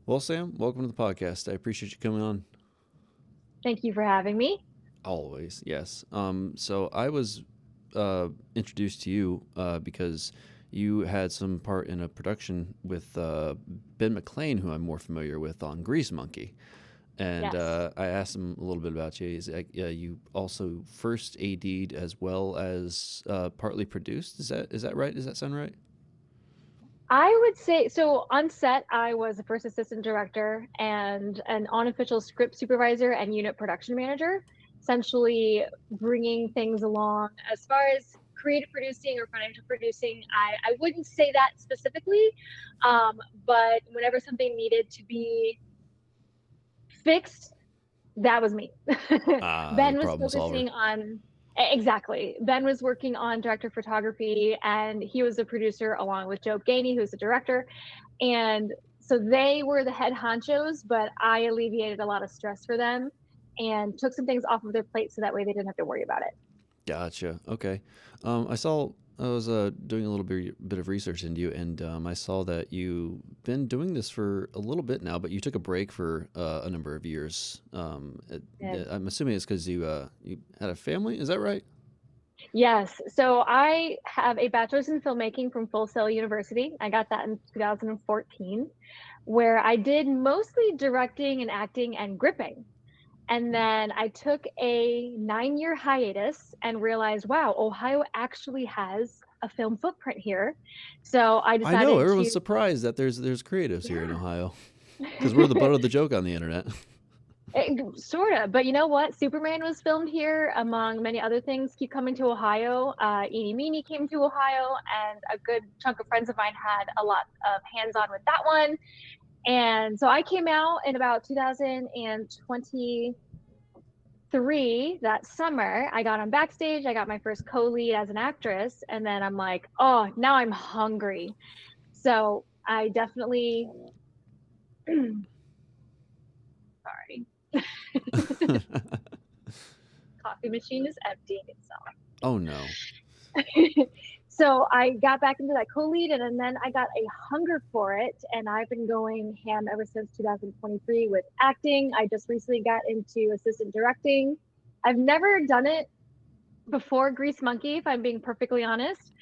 Well, Sam, welcome to the podcast. I appreciate you coming on. Thank you for having me. Always, yes. So I was introduced to you because you had some part in a production with Ben McLean, who I'm more familiar with on Grease Monkey. And Yes, I asked him a little bit about you. You also first AD'd as well as partly produced. Is that right? Does that sound right? I would say so. On set, I was the first assistant director and an unofficial script supervisor and unit production manager, essentially bringing things along as far as creative producing or financial producing. I wouldn't say that specifically, but whenever something needed to be fixed, that was me. The Ben was problem solver. focusing on exactly. Ben was working on director of photography and he was the producer along with Joe Gainey, who's the director. And so they were the head honchos, but I alleviated a lot of stress for them and took some things off of their plate so that way they didn't have to worry about it. Gotcha. Okay. I was doing a little bit of research into you, and I saw that you've been doing this for a little bit now, but you took a break for a number of years. And I'm assuming it's because you had a family. Is that right? yes, so I have a bachelor's in filmmaking from Full Sail University. I got that in 2014, where I did mostly directing and acting and gripping. And then I took a 9-year hiatus and realized, wow, Ohio actually has a film footprint here. So I I know decided everyone's to, surprised that there's creatives here in yeah, Ohio because we're the butt of the joke on the internet. sort of. But you know what? Superman was filmed here, among many other things. Keep Coming to Ohio. Eenie Meenie came to Ohio, and a good chunk of friends of mine had a lot of hands on with that one. And so I came out in about 2020 that summer. I got on backstage, I got my first co-lead as an actress, and then I'm like, oh, now I'm hungry. So I definitely sorry. Coffee machine is emptying itself. Oh no. So I got back into that co-lead and then I got a hunger for it and I've been going ham ever since 2023 with acting. I just recently got into assistant directing. I've never done it before Grease Monkey, if I'm being perfectly honest.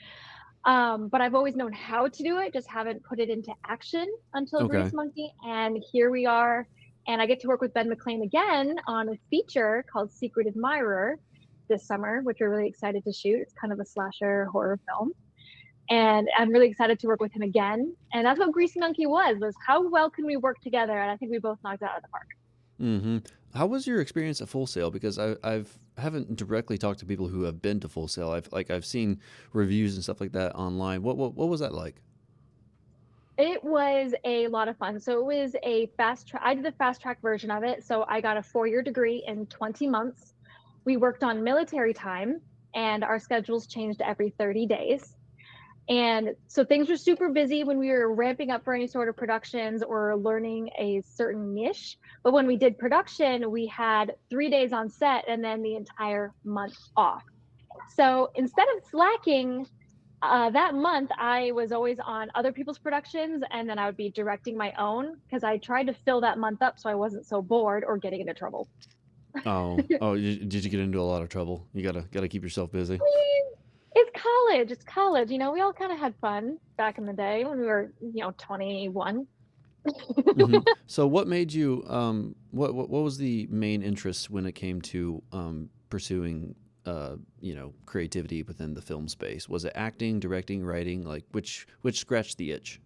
But I've always known how to do it, just haven't put it into action until Okay. Grease Monkey. And here we are. And I get to work with Ben McLean again on a feature called Secret Admirer this summer, which we're really excited to shoot. It's kind of a slasher horror film. And I'm really excited to work with him again. And that's what Grease Monkey was how well can we work together? And I think we both knocked it out of the park. Mm-hmm. How was your experience at Full Sail? Because I've haven't directly talked to people who have been to Full Sail. I've seen reviews and stuff like that online. What was that like? It was a lot of fun. So it was a fast track. I did the fast track version of it. So I got a 4-year degree in 20 months. We worked on military time and our schedules changed every 30 days. And so things were super busy when we were ramping up for any sort of productions or learning a certain niche. But when we did production, we had 3 days on set and then the entire month off. So instead of slacking, that month I was always on other people's productions and then I would be directing my own because I tried to fill that month up so I wasn't so bored or getting into trouble. Oh, did you get into a lot of trouble? You gotta keep yourself busy. It's college. It's college. We all kind of had fun back in the day when we were, 21. Hmm. So, what made you? What was the main interest when it came to pursuing, creativity within the film space? Was it acting, directing, writing? Like which scratched the itch?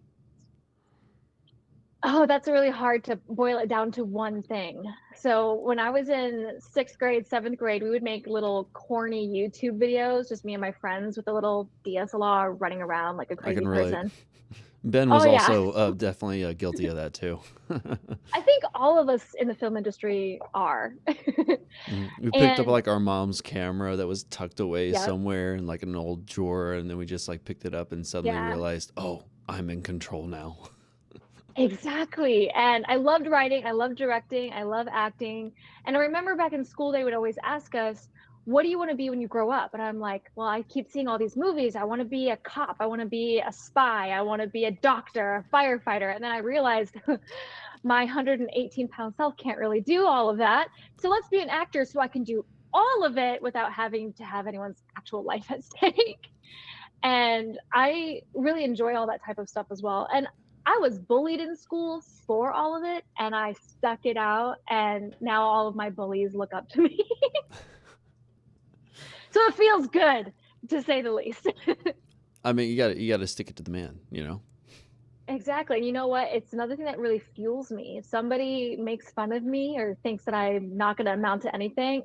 Oh, that's really hard to boil it down to one thing. So when I was in sixth grade, seventh grade, we would make little corny YouTube videos, just me and my friends with a little DSLR running around like a I can crazy relate. person. Ben Oh was yeah. also definitely guilty of that too. I think all of us in the film industry are. Mhm. We picked up And like our mom's camera that was tucked away yep, somewhere in like an old drawer, and then we just like picked it up and suddenly yeah, realized, oh, I'm in control now. exactly. And I loved writing, I loved directing, I love acting. And I remember back in school, they would always ask us, what do you want to be when you grow up? And I'm like, well, I keep seeing all these movies. I want to be a cop. I want to be a spy. I want to be a doctor, a firefighter. And then I realized my 118-pound self can't really do all of that. So let's be an actor so I can do all of it without having to have anyone's actual life at stake. And I really enjoy all that type of stuff as well. And I was bullied in school for all of it, and I stuck it out. And now all of my bullies look up to me. So it feels good, to say the least. I mean, you got to stick it to the man, you know. Exactly. And you know what? It's another thing that really fuels me. If somebody makes fun of me or thinks that I'm not going to amount to anything,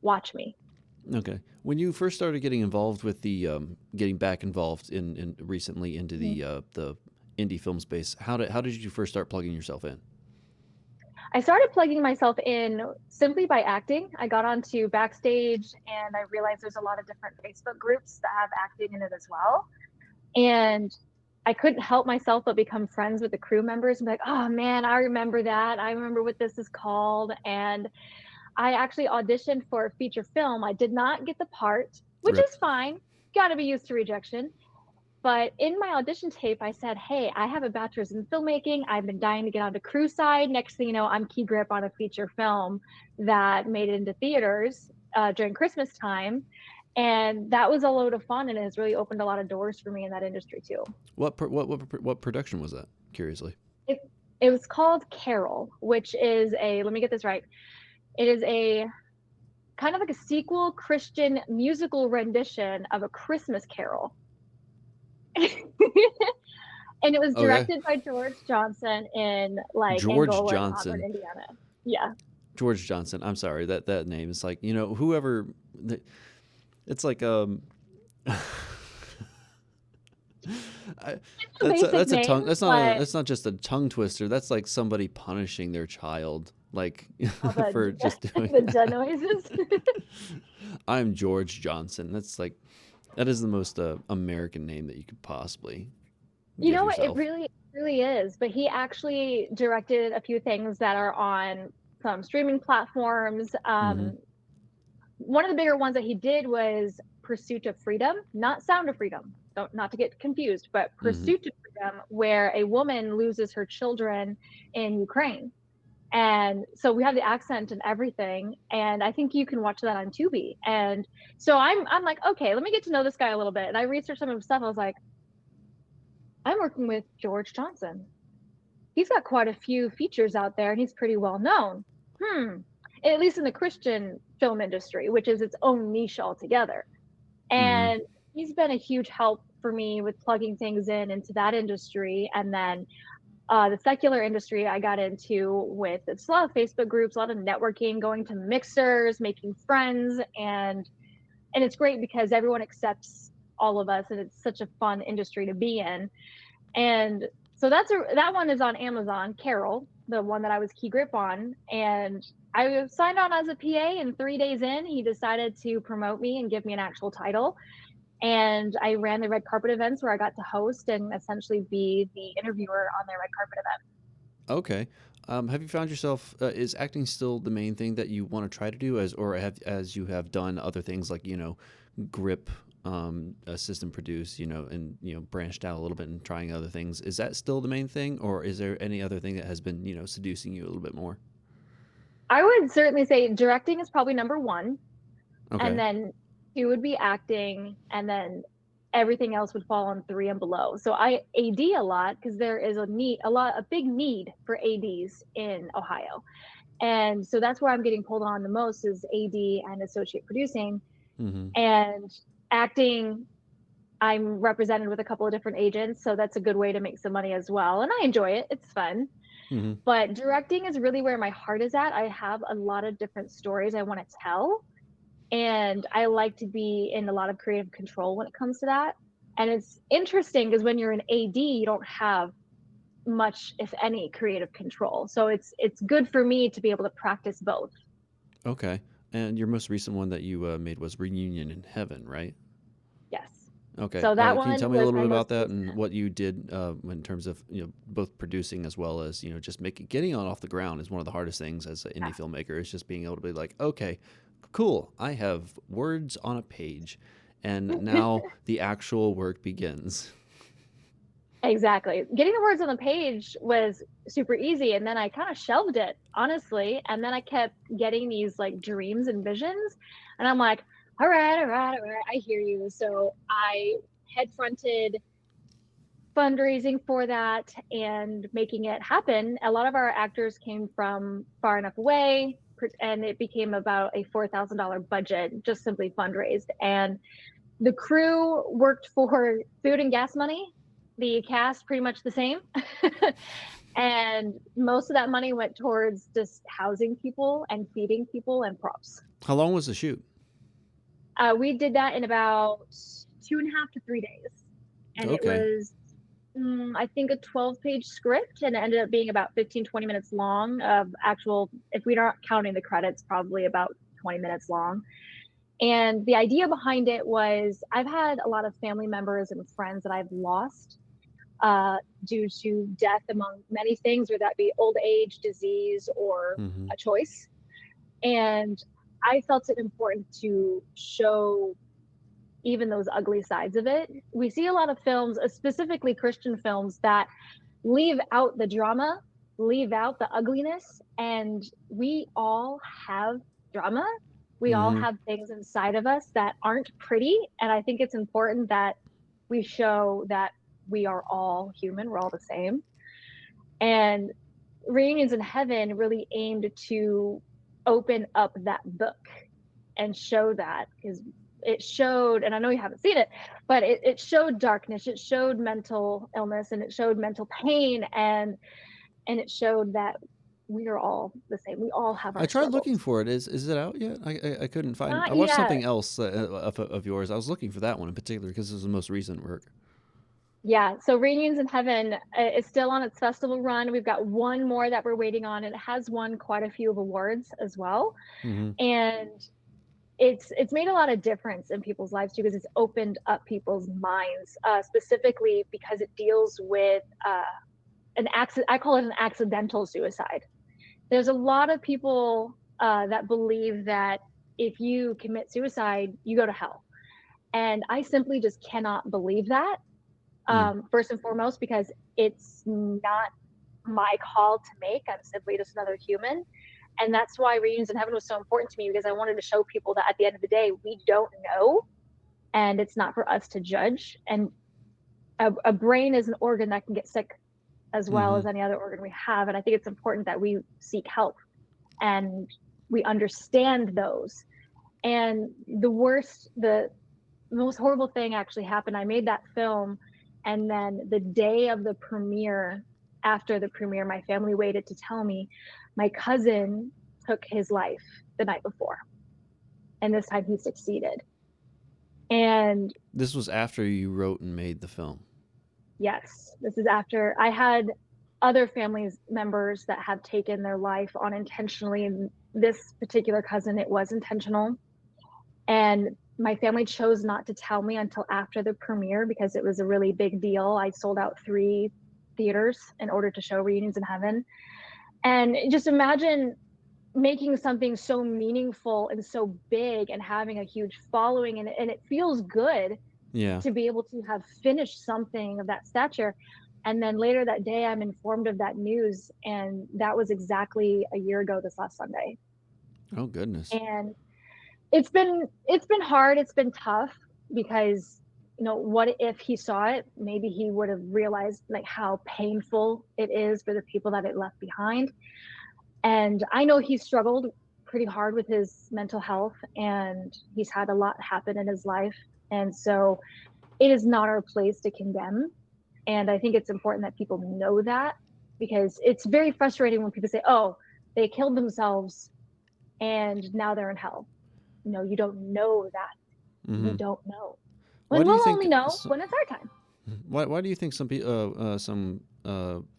watch me. Okay. When you first started getting involved with the getting back involved in recently into Mhm. the indie film space, how did you first start plugging yourself in? I started plugging myself in simply by acting. I got onto Backstage and I realized there's a lot of different Facebook groups that have acting in it as well. And I couldn't help myself but become friends with the crew members and be like, oh man, I remember that. I remember what this is called. And I actually auditioned for a feature film. I did not get the part, which Rip. is fine. Got to be used to rejection. But in my audition tape, I said, hey, I have a bachelor's in filmmaking. I've been dying to get onto crew side. Next thing you know, I'm key grip on a feature film that made it into theaters during Christmas time. And that was a load of fun and it has really opened a lot of doors for me in that industry too. What production was that? Curiously. It, it was called Carol, which is let me get this right. It is a kind of like a sequel Christian musical rendition of A Christmas Carol. And it was Okay. directed by George Johnson in like George Angola and Auburn, Johnson. Indiana. Yeah. George Johnson. I'm sorry, that name is like, whoever. It's like I, It's a basic that's a tongue. name, That's not but that's not just a tongue twister. That's like somebody punishing their child, like all for just doing the that. J noises. I'm George Johnson. That is the most American name that you could possibly You give know what? yourself. Really is. But he actually directed a few things that are on some streaming platforms. Mm-hmm. One of the bigger ones that he did was Pursuit of Freedom, not Sound of Freedom. Don't, not to get confused, but Mm-hmm. Pursuit of Freedom, where a woman loses her children in Ukraine. And so we have the accent and everything. And I think you can watch that on Tubi. And so I'm like, okay, let me get to know this guy a little bit. And I researched some of his stuff. I was like, I'm working with George Johnson. He's got quite a few features out there and he's pretty well known. At least in the Christian film industry, which is its own niche altogether. Mm-hmm. And he's been a huge help for me with plugging things in into that industry. And then the secular industry I got into with it's a lot of Facebook groups, a lot of networking, going to mixers, making friends, and it's great because everyone accepts all of us, and it's such a fun industry to be in. And so that one is on Amazon, Carol, the one that I was key grip on, and I signed on as a PA, and 3 days in, he decided to promote me and give me an actual title. And I ran the red carpet events where I got to host and essentially be the interviewer on their red carpet event. Okay. Have you found yourself? Is acting still the main thing that you want to try to do, as you have done other things like grip, assistant produce, and branched out a little bit and trying other things? Is that still the main thing, or is there any other thing that has been seducing you a little bit more? I would certainly say directing is probably number one, and Okay. then two would be acting, and then everything else would fall on three and below. So I AD a lot because there is a big need for ADs in Ohio. And so that's where I'm getting pulled on the most is AD and associate producing. Mm-hmm. And acting, I'm represented with a couple of different agents, so that's a good way to make some money as well. And I enjoy it. It's fun. Mm-hmm. But directing is really where my heart is at. I have a lot of different stories I want to tell, and I like to be in a lot of creative control when it comes to that. And it's interesting because when you're an AD, you don't have much, if any, creative control. So it's good for me to be able to practice both. Okay. And your most recent one that you made was Reunion in Heaven, right? Yes. Okay. So that Can you tell one me a was little my bit about most that recent. and what you did in terms of both producing as well as getting on off the ground is one of the hardest things as an indie filmmaker. Is just being able to be like, okay, cool, I have words on a page, and now the actual work begins. Exactly. Getting the words on the page was super easy, and then I kind of shelved it, honestly. And then I kept getting these like dreams and visions, and I'm like, all right, I hear you. So I head fronted fundraising for that and making it happen. A lot of our actors came from far enough away, and it became about a $4,000 budget, just simply fundraised. And the crew worked for food and gas money. The cast pretty much the same. And most of that money went towards just housing people and feeding people and props. How long was the shoot? We did that in about 2.5 to 3 days. And it Okay. was, I think, a 12-page script, and it ended up being about 15, 20 minutes long of actual, if we aren't counting the credits, probably about 20 minutes long. And the idea behind it was I've had a lot of family members and friends that I've lost due to death, among many things, whether that be old age, disease, or Mm-hmm. a choice. And I felt it important to show even those ugly sides of it. We see a lot of films, specifically Christian films, that leave out the drama, leave out the ugliness, and we all have drama. We all Mm-hmm. have things inside of us that aren't pretty, and I think it's important that we show that we are all human, we're all the same. And Reunions in Heaven really aimed to open up that book and show that, because it showed, and I know you haven't seen it, but it showed darkness, it showed mental illness, and it showed mental pain, and it showed that we are all the same. We all have I our tried looking struggles. for it. Is it out yet? I couldn't find. I Not watched yet. something else of yours. I was looking for that one in particular because it was the most recent work. Yeah, so Reunions in Heaven is still on its festival run. We've got one more that we're waiting on, and it has won quite a few of awards as well. Mm-hmm. And it's made a lot of difference in people's lives too, because it's opened up people's minds, specifically because it deals with an accident. I call it an accidental suicide. There's a lot of people that believe that if you commit suicide, you go to hell. And I simply just cannot believe that. Mm. First and foremost, because it's not my call to make. I'm simply just another human. And that's why Reunions in Heaven was so important to me, because I wanted to show people that at the end of the day, we don't know, and it's not for us to judge. And a brain is an organ that can get sick as well Mm-hmm. as any other organ we have. And I think it's important that we seek help and we understand those. And the most horrible thing actually happened. I made that film, and then the day of the premiere, after the premiere, my family waited to tell me my cousin took his life the night before, and this time he succeeded. And This was after you wrote and made the film. yes, this is after I had other family members that have taken their life unintentionally. And this particular cousin, it was intentional. And my family chose not to tell me until after the premiere, because it was a really big deal. I sold out 3 theaters in order to show Reunions in Heaven. And just imagine making something so meaningful and so big and having a huge following, and it feels good Yeah. to be able to have finished something of that stature. And then later that day, I'm informed of that news, and that was exactly a year ago this last Sunday. Oh goodness. And it's been hard, it's been tough, because what if he saw it, maybe he would have realized like how painful it is for the people that it left behind. And I know he struggled pretty hard with his mental health, and he's had a lot happen in his life. And so it is not our place to condemn. And I think it's important that people know that, because it's very frustrating when people say, oh, they killed themselves and now they're in hell. No, you don't know that. We Mm-hmm. don't know. Why When do you we'll think? only know when it's our time. Why do you think some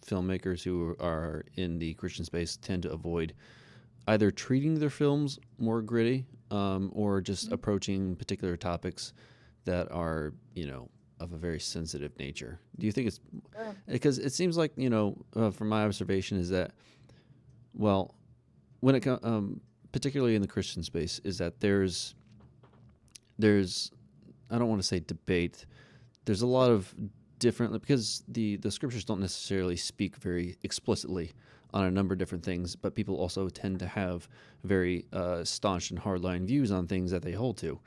filmmakers who are in the Christian space tend to avoid either treating their films more gritty, or just approaching particular topics that are of a very sensitive nature? Do you think it's Sure. because it seems like from my observation is that, well, when it particularly in the Christian space, is that there's I don't want to say debate. There's a lot of different, because the scriptures don't necessarily speak very explicitly on a number of different things, but people also tend to have very staunch and hardline views on things that they hold to,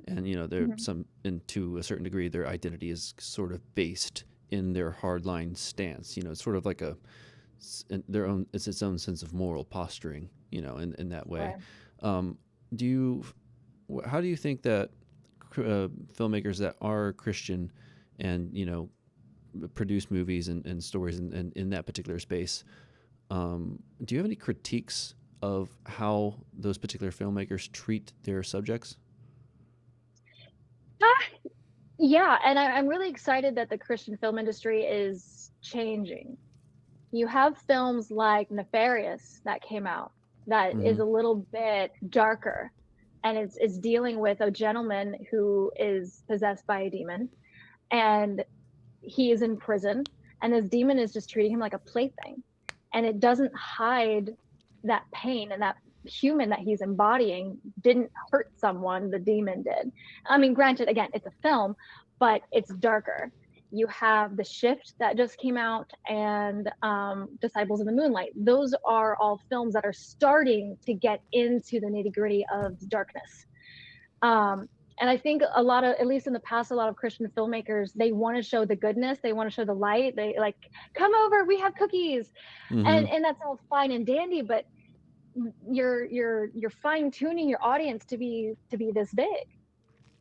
and there Mhm. some, and to a certain degree, their identity is sort of based in their hardline stance. It's sort of like their own, it's its own sense of moral posturing. In that way. Right. Um, do you How do you think that filmmakers that are Christian and produce movies and stories in that particular space, do you have any critiques of how those particular filmmakers treat their subjects? Ah, yeah, and I'm really excited that the Christian film industry is changing. You have films like Nefarious that came out that is Mm-hmm. a little bit darker, and it's dealing with a gentleman who is possessed by a demon, and he is in prison, and this demon is just treating him like a plaything, and it doesn't hide that pain, and that human that he's embodying didn't hurt someone, the demon did. I mean, granted, again, it's a film, but it's darker. You have The Shift that just came out, and Disciples of the Moonlight. Those are all films that are starting to get into the nitty gritty of darkness. um, and I think a lot of, at least in the past, a lot of Christian filmmakers, they want to show the goodness, they want to show the light, they like, come over, we have cookies, Mm-hmm. and that's all fine and dandy, but you're fine tuning your audience to be this big.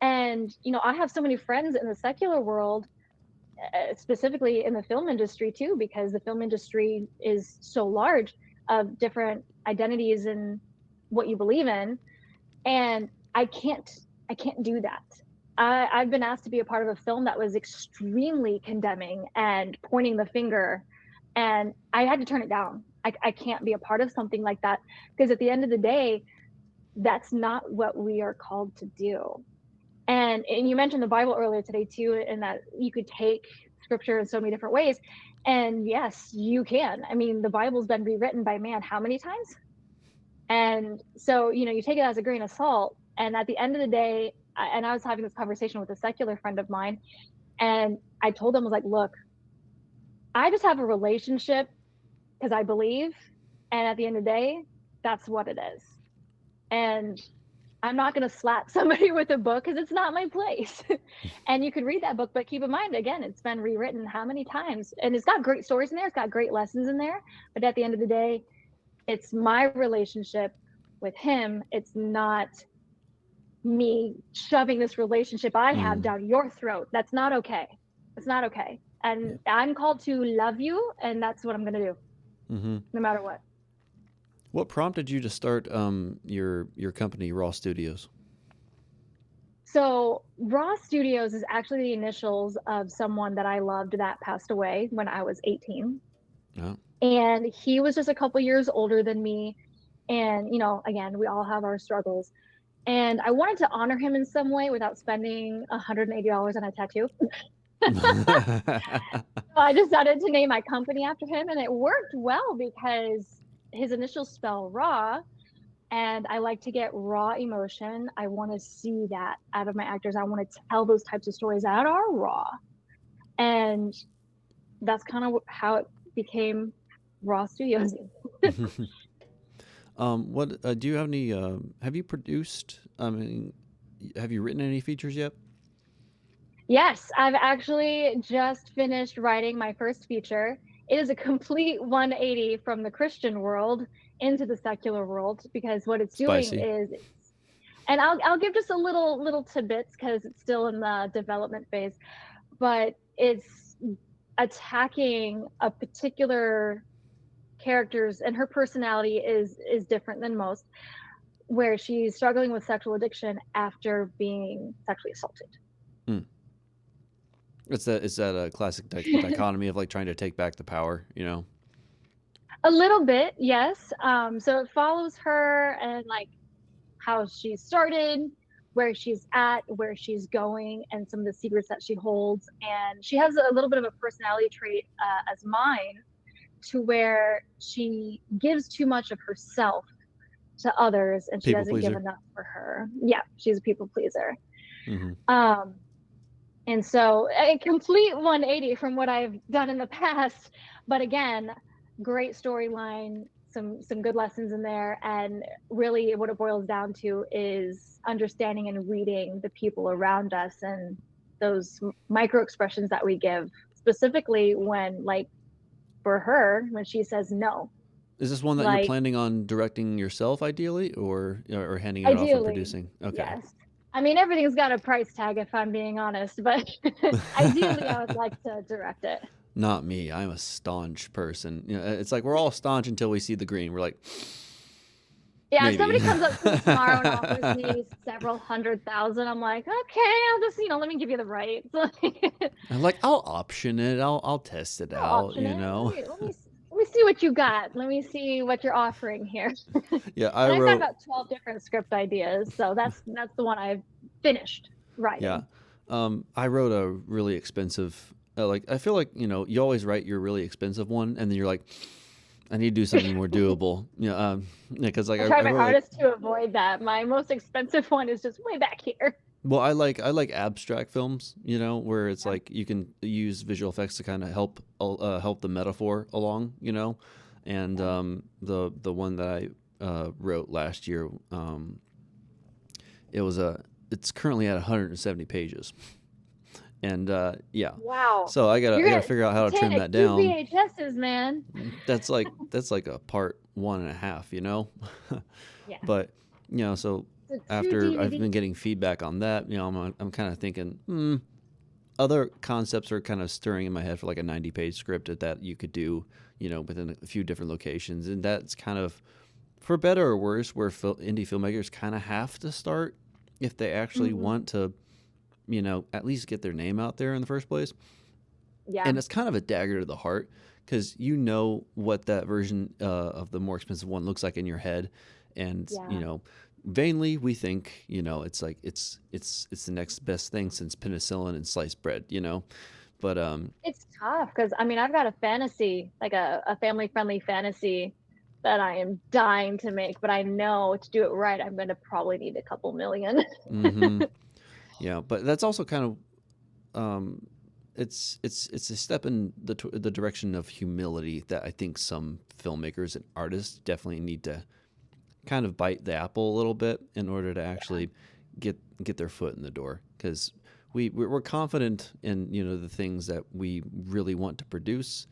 And I have so many friends in the secular world, specifically in the film industry too, because the film industry is so large, of different identities and what you believe in, and I can't do that. I've been asked to be a part of a film that was extremely condemning and pointing the finger, and I had to turn it down. I can't be a part of something like that, because at the end of the day, that's not what we are called to do. And you mentioned the Bible earlier today too, and that you could take scripture in so many different ways. And yes, you can. I mean, the Bible's been rewritten by man how many times? And so, you take it as a grain of salt. And at the end of the day, and I was having this conversation with a secular friend of mine, and I told him, I was like, look, I just have a relationship because I believe. And at the end of the day, that's what it is. And I'm not going to slap somebody with a book because it's not my place. And you could read that book, but keep in mind, again, it's been rewritten how many times? And it's got great stories in there, it's got great lessons in there. But at the end of the day, it's my relationship with him. It's not me shoving this relationship I have Mm. down your throat. That's not okay. It's not okay. Yeah. And I'm called to love you, and that's what I'm going to do, Mm-hmm. no matter what. What prompted you to start your company, Raw Studios? So, Raw Studios is actually the initials of someone that I loved that passed away when I was 18. Oh. And he was just a couple years older than me. And, again, we all have our struggles. And I wanted to honor him in some way without spending $180 on a tattoo. I decided to name my company after him, and it worked well because his initials spell raw, and I like to get raw emotion. I want to see that out of my actors. I want to tell those types of stories that are raw, and that's kind of how it became Raw Studios. What do you have any? Have you produced? I mean, have you written any features yet? Yes, I've actually just finished writing my first feature. It is a complete 180 from the Christian world into the secular world, because what it's doing Spicy. is, and I'll give just a little tidbits because it's still in the development phase, but it's attacking a particular character's, and her personality is different than most, where she's struggling with sexual addiction after being sexually assaulted. Mm. It's that a classic dichotomy of like trying to take back the power. A little bit, yes. So it follows her and like how she started, where she's at, where she's going, and some of the secrets that she holds. And she has a little bit of a personality trait as mine, to where she gives too much of herself to others and she People doesn't give pleaser. enough for her. Yeah, she's a people pleaser. Hmm. Um, and so a complete 180 from what I've done in the past. But again, great storyline, some good lessons in there. And really what it boils down to is understanding and reading the people around us and those micro expressions that we give, specifically when, like, for her, when she says no. Is this one that you're Like, planning on directing yourself, ideally, or handing it off for ideally, producing? Okay. yes. I mean, everything's got a price tag if I'm being honest, but ideally I would like to direct it. Not me. I'm a staunch person. It's like we're all staunch until we see the green. We're like, Yeah, if maybe. somebody comes up to me tomorrow and offers me several 100,000, I'm like, okay, I'll just, let me give you the rights. I'm like, I'll option it. I'll test it I'll out. option it. Let me see what you got. Let me see what you're offering here. Yeah, I And I've got wrote. about 12 different script ideas, so that's the one I've finished Yeah, writing. I wrote a really expensive. Like I feel like you always write your really expensive one, and then you're like, I need to do something more doable. Because like I I try my wrote like. hardest to avoid that. My most expensive one is just way back here. Well, I like abstract films, where it's Yeah. like you can use visual effects to kind of help the metaphor along, and Yeah. the one that I wrote last year, it was it's currently at 170 pages, and yeah, Wow. so I You're gotta gonna figure out how to trim Titanic that two down. VHSs, man. That's like a part one and a half, Yeah. but so So two after I've DVD. been getting feedback on that, I'm kind of thinking, other concepts are kind of stirring in my head for like a 90-page script that you could do, within a few different locations. And that's kind of, for better or worse, where indie filmmakers kind of have to start if they actually Hmm. want to, at least get their name out there in the first place. Yeah. And it's kind of a dagger to the heart because what that version of the more expensive one looks like in your head. And, Yeah. vainly we think it's like it's the next best thing since penicillin and sliced bread, but It's tough because I mean I've got a fantasy, like a family friendly fantasy that I am dying to make, but I know to do it right, I'm gonna probably need a couple million. hmm yeah, but that's also kind of it's a step in the direction of humility that I think some filmmakers and artists definitely need to kind of bite the apple a little bit in order to actually get their foot in the door, because we're confident in the things that we really want to produce,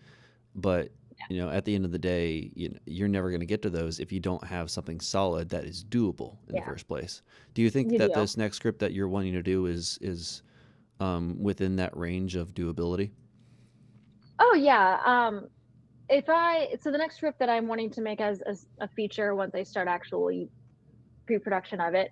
but at the end of the day, you're never going to get to those if you don't have something solid that is doable in the Yeah, first place. Do you think you that do. this next script that you're wanting to do is within that range of doability? Oh yeah. If I so the next script that I'm wanting to make as a feature once I start actually pre-production of it,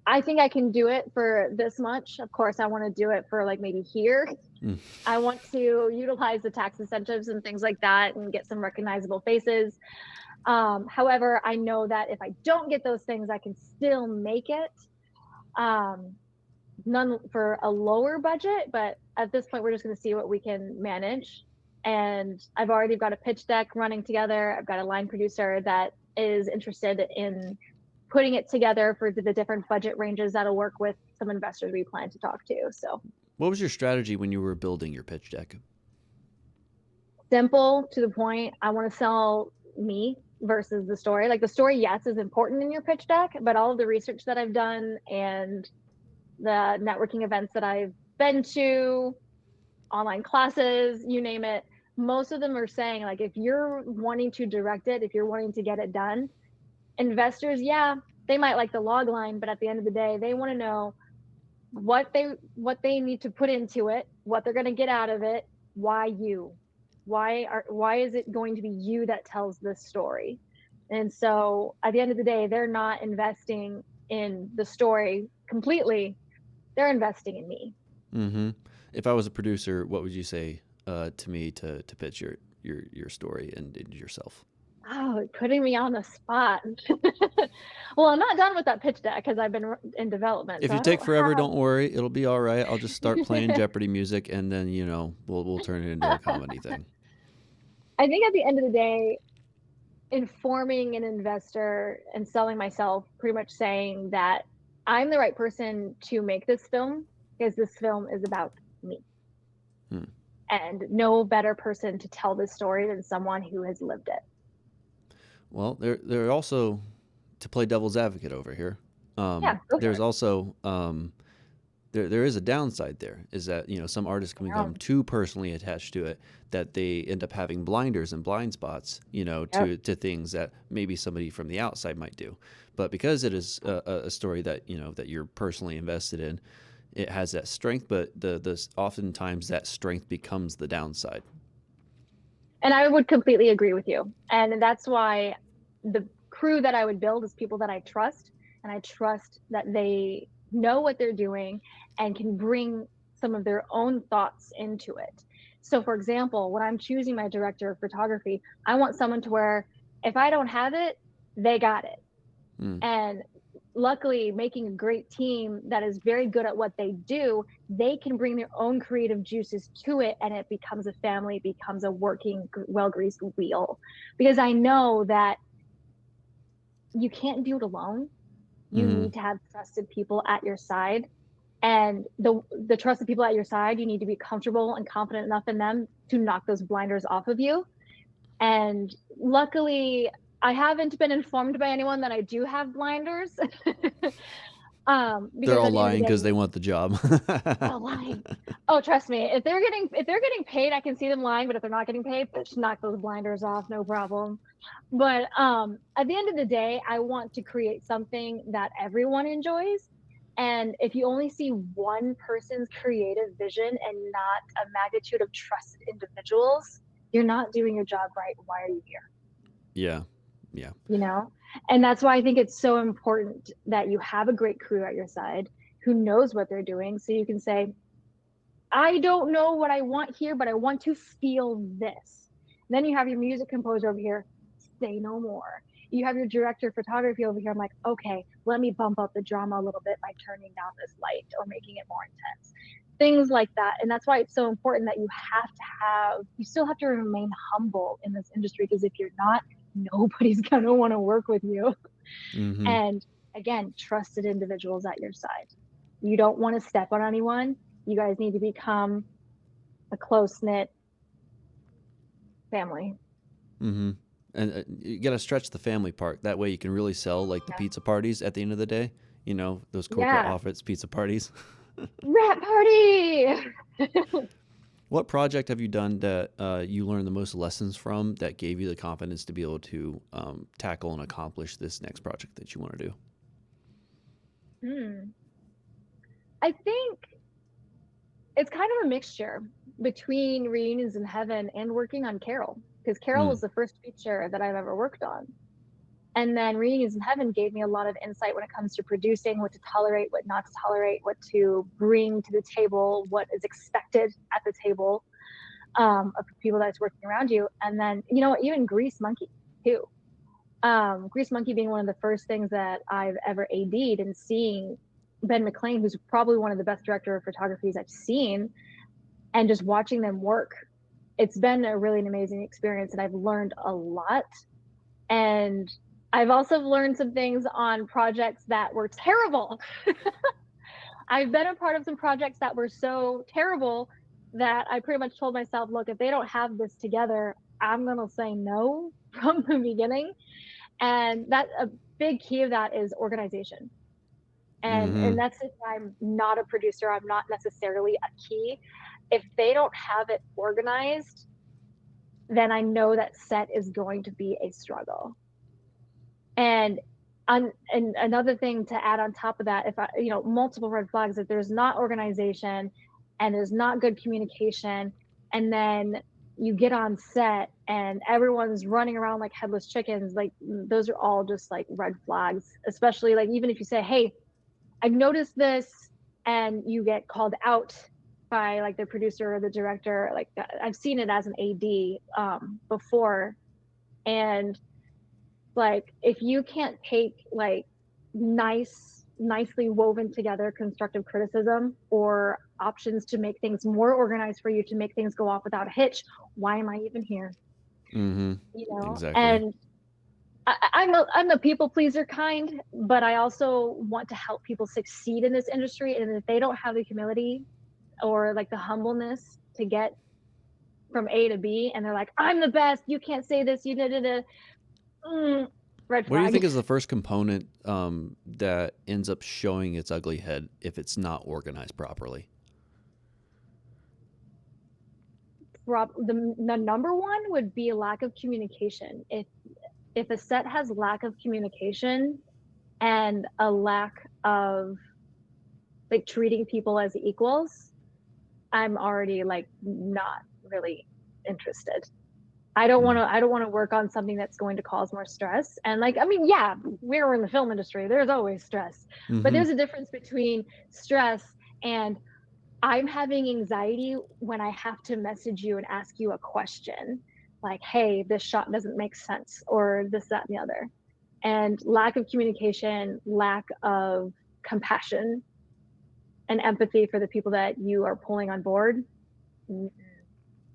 I think I can do it for this much. Of course, I want to do it for like maybe here. Mm. I want to utilize the tax incentives and things like that and get some recognizable faces. However, I know that if I don't get those things, I can still make it. Um, None for a lower budget, but at this point, we're just going to see what we can manage. And I've already got a pitch deck running together. I've got a line producer that is interested in putting it together for the different budget ranges that'll work with some investors we plan to talk to. So What was your strategy when you were building your pitch deck? simple, to the point. I want to sell me versus the story. Like the story, yes, is important in your pitch deck, but all of the research that I've done and the networking events that I've been to, online classes, you name it, most of them are saying, like, if you're wanting to direct it, if you're wanting to get it done, investors, yeah, they might like the log line, but at the end of the day, they want to know what they need to put into it, what they're going to get out of it, why you, why is it going to be you that tells this story. And so at the end of the day, they're not investing in the story completely, they're investing in me. Mm-hmm. If I was a producer, what would you say to me to pitch your story and yourself? Oh, putting me on the spot. Well, I'm not done with that pitch deck because I've been in development, If so you I take don't forever, have. don't worry. It'll be all right. I'll just start playing Jeopardy music, and then we'll turn it into a comedy thing. I think at the end of the day, informing an investor and selling myself, pretty much saying that I'm the right person to make this film because this film is about me. Hmm. And no better person to tell this story than someone who has lived it. Well, there also, to play devil's advocate over here. Yeah, go for There's it. also there is a downside there, is that some artists can Yeah. become too personally attached to it, that they end up having blinders and blind spots, Yep. to things that maybe somebody from the outside might do. But because it is a story that that you're personally invested in, it has that strength. But the oftentimes that strength becomes the downside. And I would completely agree with you. And that's why the crew that I would build is people that I trust, and I trust that they know what they're doing and can bring some of their own thoughts into it. So, for example, when I'm choosing my director of photography, I want someone to where if I don't have it, they got it. Mm. And luckily, making a great team that is very good at what they do, they can bring their own creative juices to it, and it becomes a family, becomes a working, well greased wheel. Because I know that you can't do it alone. You Mm-hmm. need to have trusted people at your side. And the trusted people at your side, you need to be comfortable and confident enough in them to knock those blinders off of you. And luckily, I haven't been informed by anyone that I do have blinders. They're Because all at the end of lying the because they day, want the job. they're all lying. Oh, trust me, if they're getting paid, I can see them lying. But if they're not getting paid, just knock those blinders off, no problem. But at the end of the day, I want to create something that everyone enjoys. And if you only see one person's creative vision and not a magnitude of trusted individuals, you're not doing your job right. Why are you here? Yeah, yeah. You know? And that's why I think it's so important that you have a great crew at your side who knows what they're doing. So you can say, I don't know what I want here, but I want to feel this. Then you have your music composer over here, say no more. You have your director of photography over here. I'm like, okay, let me bump up the drama a little bit by turning down this light or making it more intense. Things like that. And that's why it's so important that you still have to remain humble in this industry because if you're not, nobody's going to want to work with you. Mm-hmm. And again, trusted individuals at your side. You don't want to step on anyone. You guys need to become a close knit family. Mm-hmm. And you got to stretch the family part. That way you can really sell like the pizza parties at the end of the day. Those corporate Yeah. office pizza parties. Rat party. What project have you done that you learned the most lessons from that gave you the confidence to be able to tackle and accomplish this next project that you want to do? Hmm. I think it's kind of a mixture between Reunions in Heaven and working on Carol, because Carol Mm. was the first feature that I've ever worked on. And then Reunions in Heaven gave me a lot of insight when it comes to producing, what to tolerate, what not to tolerate, what to bring to the table, what is expected at the table of the people that's working around you. And then, even Grease Monkey, too. Grease Monkey being one of the first things that I've ever AD'd, and seeing Ben McLean, who's probably one of the best director of photographies I've seen, and just watching them work. It's been a really an amazing experience, and I've learned a lot. And I've also learned some things on projects that were terrible. I've been a part of some projects that were so terrible that I pretty much told myself, look, if they don't have this together, I'm going to say no from the beginning. And that a big key of that is organization. And Mm-hmm. that's if I'm not a producer, I'm not necessarily a key. If they don't have it organized, then I know that set is going to be a struggle. And and another thing to add on top of that, if I, multiple red flags, if there's not organization and there's not good communication, and then you get on set and everyone's running around like headless chickens, like those are all just like red flags, especially like even if you say, hey, I've noticed this, and you get called out by like the producer or the director. Like I've seen it as an AD before, and like if you can't take like nicely woven together constructive criticism or options to make things more organized for you, to make things go off without a hitch, why am I even here? Mm-hmm. You know, Exactly. and I'm a people pleaser kind, but I also want to help people succeed in this industry. And if they don't have the humility or like the humbleness to get from A to B, and they're like, "I'm the best. You can't say this. You da da da." Red What do you think flag. is the first component that ends up showing its ugly head if it's not organized properly? The number one would be a lack of communication. If a set has lack of communication and a lack of like treating people as equals, I'm already like not really interested. Mm. I don't want to work on something that's going to cause more stress. And like, I mean, yeah, we're in the film industry. There's always stress. But Mm-hmm. there's a difference between stress and I'm having anxiety when I have to message you and ask you a question like, hey, this shot doesn't make sense, or this, that, and the other. And lack of communication, lack of compassion and empathy for the people that you are pulling on board,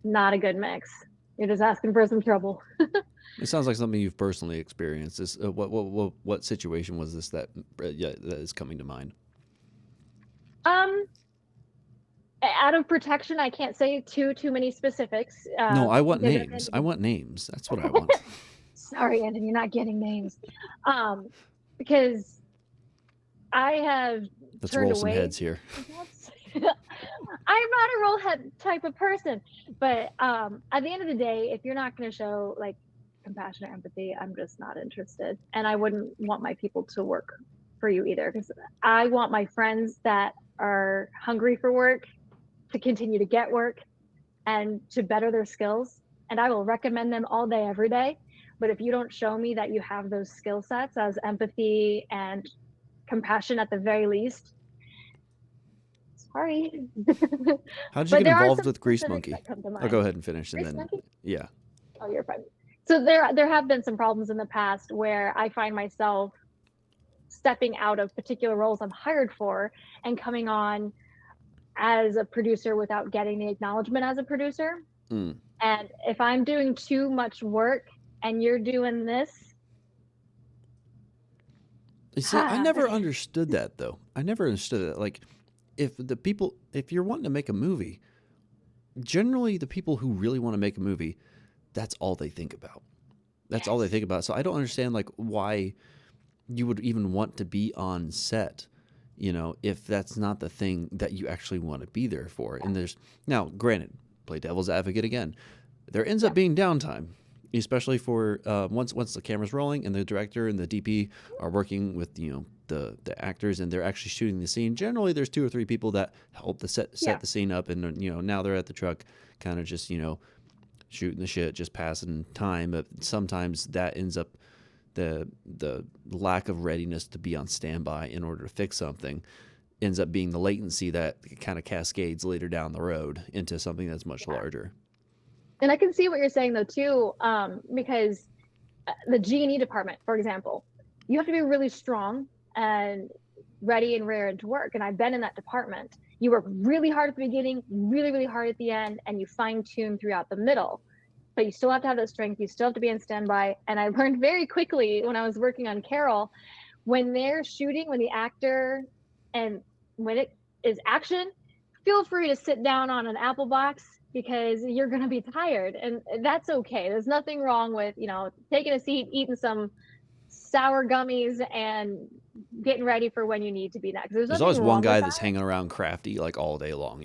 not a good mix. You're just asking for some trouble. It sounds like something you've personally experienced. This, what situation was this that yeah, that is coming to mind? Um, Out of protection, I can't say too many specifics No, I want because at the names. end of I the want names. That's what I want. sorry, Anthony, you're not getting names. Um, because I have Let's turned roll some away heads here. from jobs. I'm not a roll head type of person, but at the end of the day, if you're not going to show like compassion or empathy, I'm just not interested, and I wouldn't want my people to work for you either, because I want my friends that are hungry for work to continue to get work and to better their skills. And I will recommend them all day, every day. But if you don't show me that you have those skill sets as empathy and compassion at the very least, sorry. How did you But get there are involved some with Grease specifics Monkey? that come to I'll go mind. ahead and finish, and Grace then Monkey? yeah. Oh, you're fine. So there have been some problems in the past where I find myself stepping out of particular roles I'm hired for and coming on as a producer without getting the acknowledgement as a producer. Mm. And if I'm doing too much work and you're doing this, You see, I never understood that though. I never understood it. Like, if you're wanting to make a movie, generally the people who really want to make a movie, that's all they think about. That's all they yes, think about. So I don't understand like why you would even want to be on set, if that's not the thing that you actually want to be there for. And there's now, granted, play devil's advocate again. There ends yeah, up being downtime, especially for once the camera's rolling and the director and the DP are working with the actors and they're actually shooting the scene. Generally, there's two or three people that help the set yeah, the scene up, and now they're at the truck, kind of just shooting the shit, just passing time. But sometimes that ends up the lack of readiness to be on standby in order to fix something ends up being the latency that kind of cascades later down the road into something that's much yeah. larger. And I can see what you're saying though too, because the G&E department, for example, you have to be really strong and ready and raring to work. And I've been in that department. You work really hard at the beginning, really, really hard at the end, and you fine tune throughout the middle. But you still have to have that strength. You still have to be on standby. And I learned very quickly when I was working on Carol, when they're shooting, when the actor and when it is action, feel free to sit down on an apple box because you're going to be tired, and that's okay. There's nothing wrong with taking a seat, eating some sour gummies, and getting ready for when you need to be next. There's There's nothing always one wrong with guy that's that. hanging around crafty like all day long.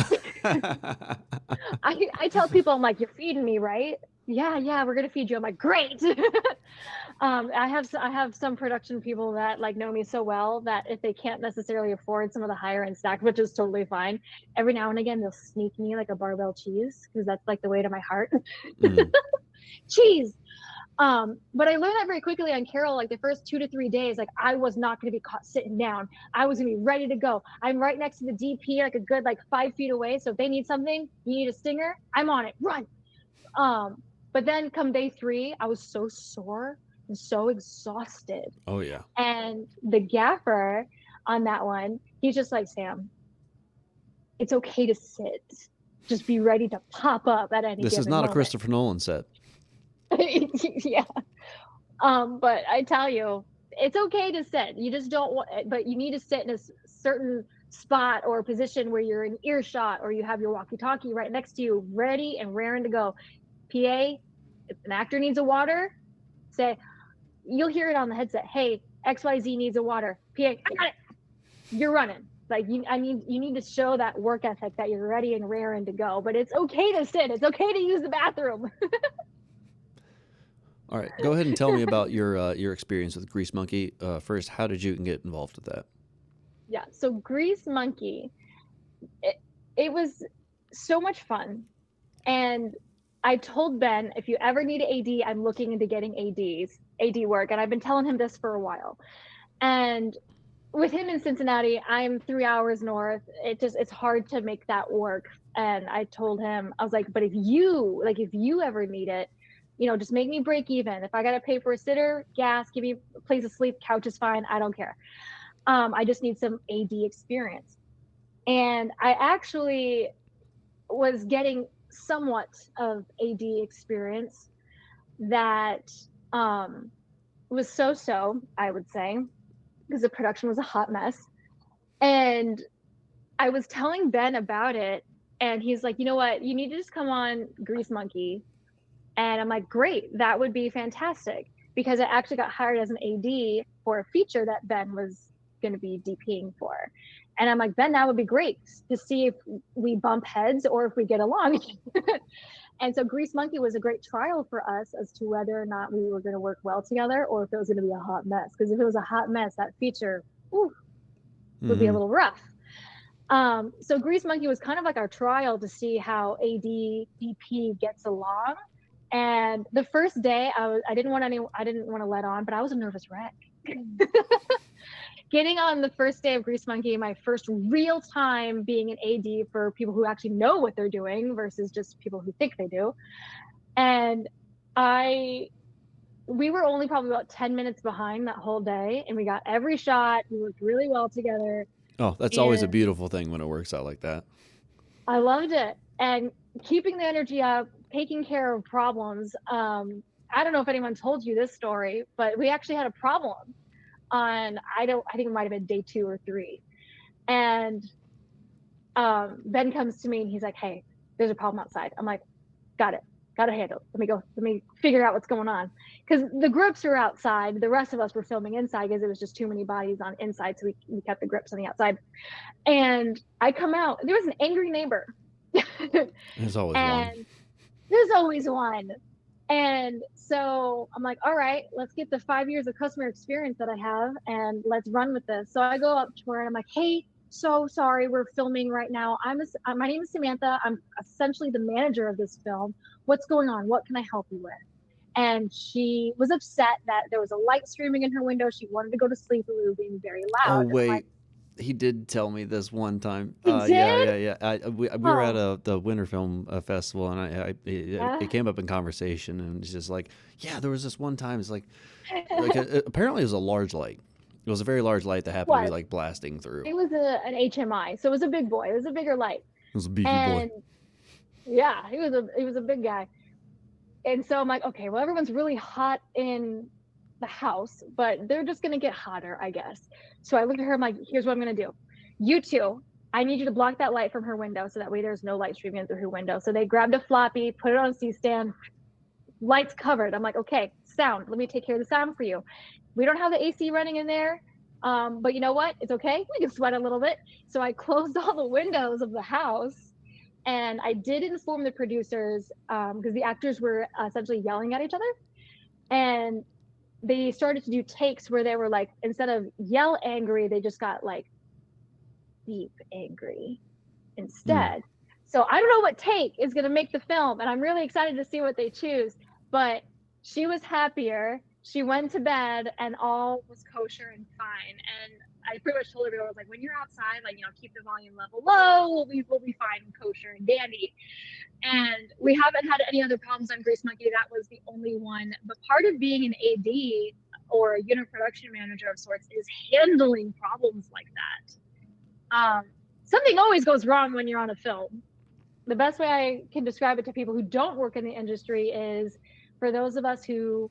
I tell people, I'm like, you're feeding me, right? Yeah, yeah, we're gonna feed you. I'm like, great. I have some production people that like know me so well that if they can't necessarily afford some of the higher end snacks, which is totally fine, every now and again they'll sneak me like a barbell cheese because that's like the way to my heart. Mm. Cheese. But I learned that very quickly on Carol, like the first 2 to 3 days, like I was not going to be caught sitting down. I was going to be ready to go. I'm right next to the DP, like a good like 5 feet away. So if they need something, you need a stinger, I'm on it. Run. But then come day 3, I was so sore and so exhausted. Oh yeah. And the gaffer on that one, he's just like, Sam, it's okay to sit. Just be ready to pop up at any This is given not a moment. Christopher Nolan set. Yeah. But I tell you, it's okay to sit. You just don't want, but you need to sit in a certain spot or position where you're in earshot or you have your walkie-talkie right next to you, ready and raring to go. PA, if an actor needs a water, say, you'll hear it on the headset. Hey, XYZ needs a water. PA, I got it. You're running. Like you need to show that work ethic that you're ready and raring to go. But it's okay to sit. It's okay to use the bathroom. All right, go ahead and tell me about your experience with Grease Monkey. First, how did you get involved with that? Yeah. So Grease Monkey, it, it was so much fun. And I told Ben, if you ever need AD, I'm looking into getting AD work. And I've been telling him this for a while. And with him in Cincinnati, I'm 3 hours north. It's hard to make that work. And I told him, I was like, but if you ever need it, just make me break even. If I gotta pay for a sitter, gas, give me a place to sleep, couch is fine. I don't care. I just need some AD experience. And I actually was getting somewhat of AD experience that was so, I would say, because the production was a hot mess. And I was telling Ben about it, and he's like, you know what? You need to just come on Grease Monkey. And I'm like, great, that would be fantastic. Because I actually got hired as an AD for a feature that Ben was going to be DPing for. And I'm like, Ben, that would be great to see if we bump heads or if we get along. And so Grease Monkey was a great trial for us as to whether or not we were going to work well together or if it was going to be a hot mess. Because if it was a hot mess, that feature would be a little rough. So Grease Monkey was kind of like our trial to see how AD DP gets along. And the first day, I didn't want to let on, but I was a nervous wreck. Getting on the first day of Grease Monkey, my first real time being an AD for people who actually know what they're doing versus just people who think they do. And we were only probably about 10 minutes behind that whole day, and we got every shot. We worked really well together. Oh, that's always a And beautiful thing when it works out like that. I loved it. And keeping the energy up, taking care of problems. I don't know if anyone told you this story, but we actually had a problem on, I think it might have been day 2 or 3. And Ben comes to me and he's like, hey, there's a problem outside. I'm like, got it. Got to handle it. Let me figure out what's going on. Because the grips are outside. The rest of us were filming inside because it was just too many bodies on inside. So we kept the grips on the outside. And I come out. There was an angry neighbor. There's always one. And there's always one. And so I'm like, all right, let's get the 5 years of customer experience that I have and let's run with this. So I go up to her and I'm like, hey, so sorry, we're filming right now. My name is Samantha. I'm essentially the manager of this film. What's going on? What can I help you with? And she was upset that there was a light streaming in her window. She wanted to go to sleep and we were being very Oh loud. And I'm like, wait, he did tell me this one time. you did? Yeah. We were at Oh, the Winter Film Festival, and yeah. it came up in conversation, and it's just like, yeah, there was this one time. It's like apparently it was a large light. It was a very large light that happened to be What? like blasting through. It was an HMI. So it was a big boy. It was a bigger light. It was a beefy boy. And yeah, he was a big guy. And so I'm like, okay, well, everyone's really hot in the house, but they're just gonna get hotter, I guess. So I looked at her, I'm like, here's what I'm gonna do. You two, I need you to block that light from her window so that way there's no light streaming in through her window. So they grabbed a floppy, put it on a C-stand, lights covered. I'm like, okay, sound, let me take care of the sound for you. We don't have the AC running in there. But you know what? It's okay. We can sweat a little bit. So I closed all the windows of the house and I did inform the producers because the actors were essentially yelling at each other. And they started to do takes where they were like, instead of yell angry, they just got like deep angry instead. So I don't know what take is going to make the film, and I'm really excited to see what they choose. But she was happier. She went to bed, and all was kosher and fine. And I pretty much told everyone, I was like, when you're outside, like, keep the volume level low. We'll be fine and kosher and dandy. And we haven't had any other problems on Grease Monkey. That was the only one. But part of being an AD or a unit production manager of sorts is handling problems like that. Something always goes wrong when you're on a film. The best way I can describe it to people who don't work in the industry is for those of us who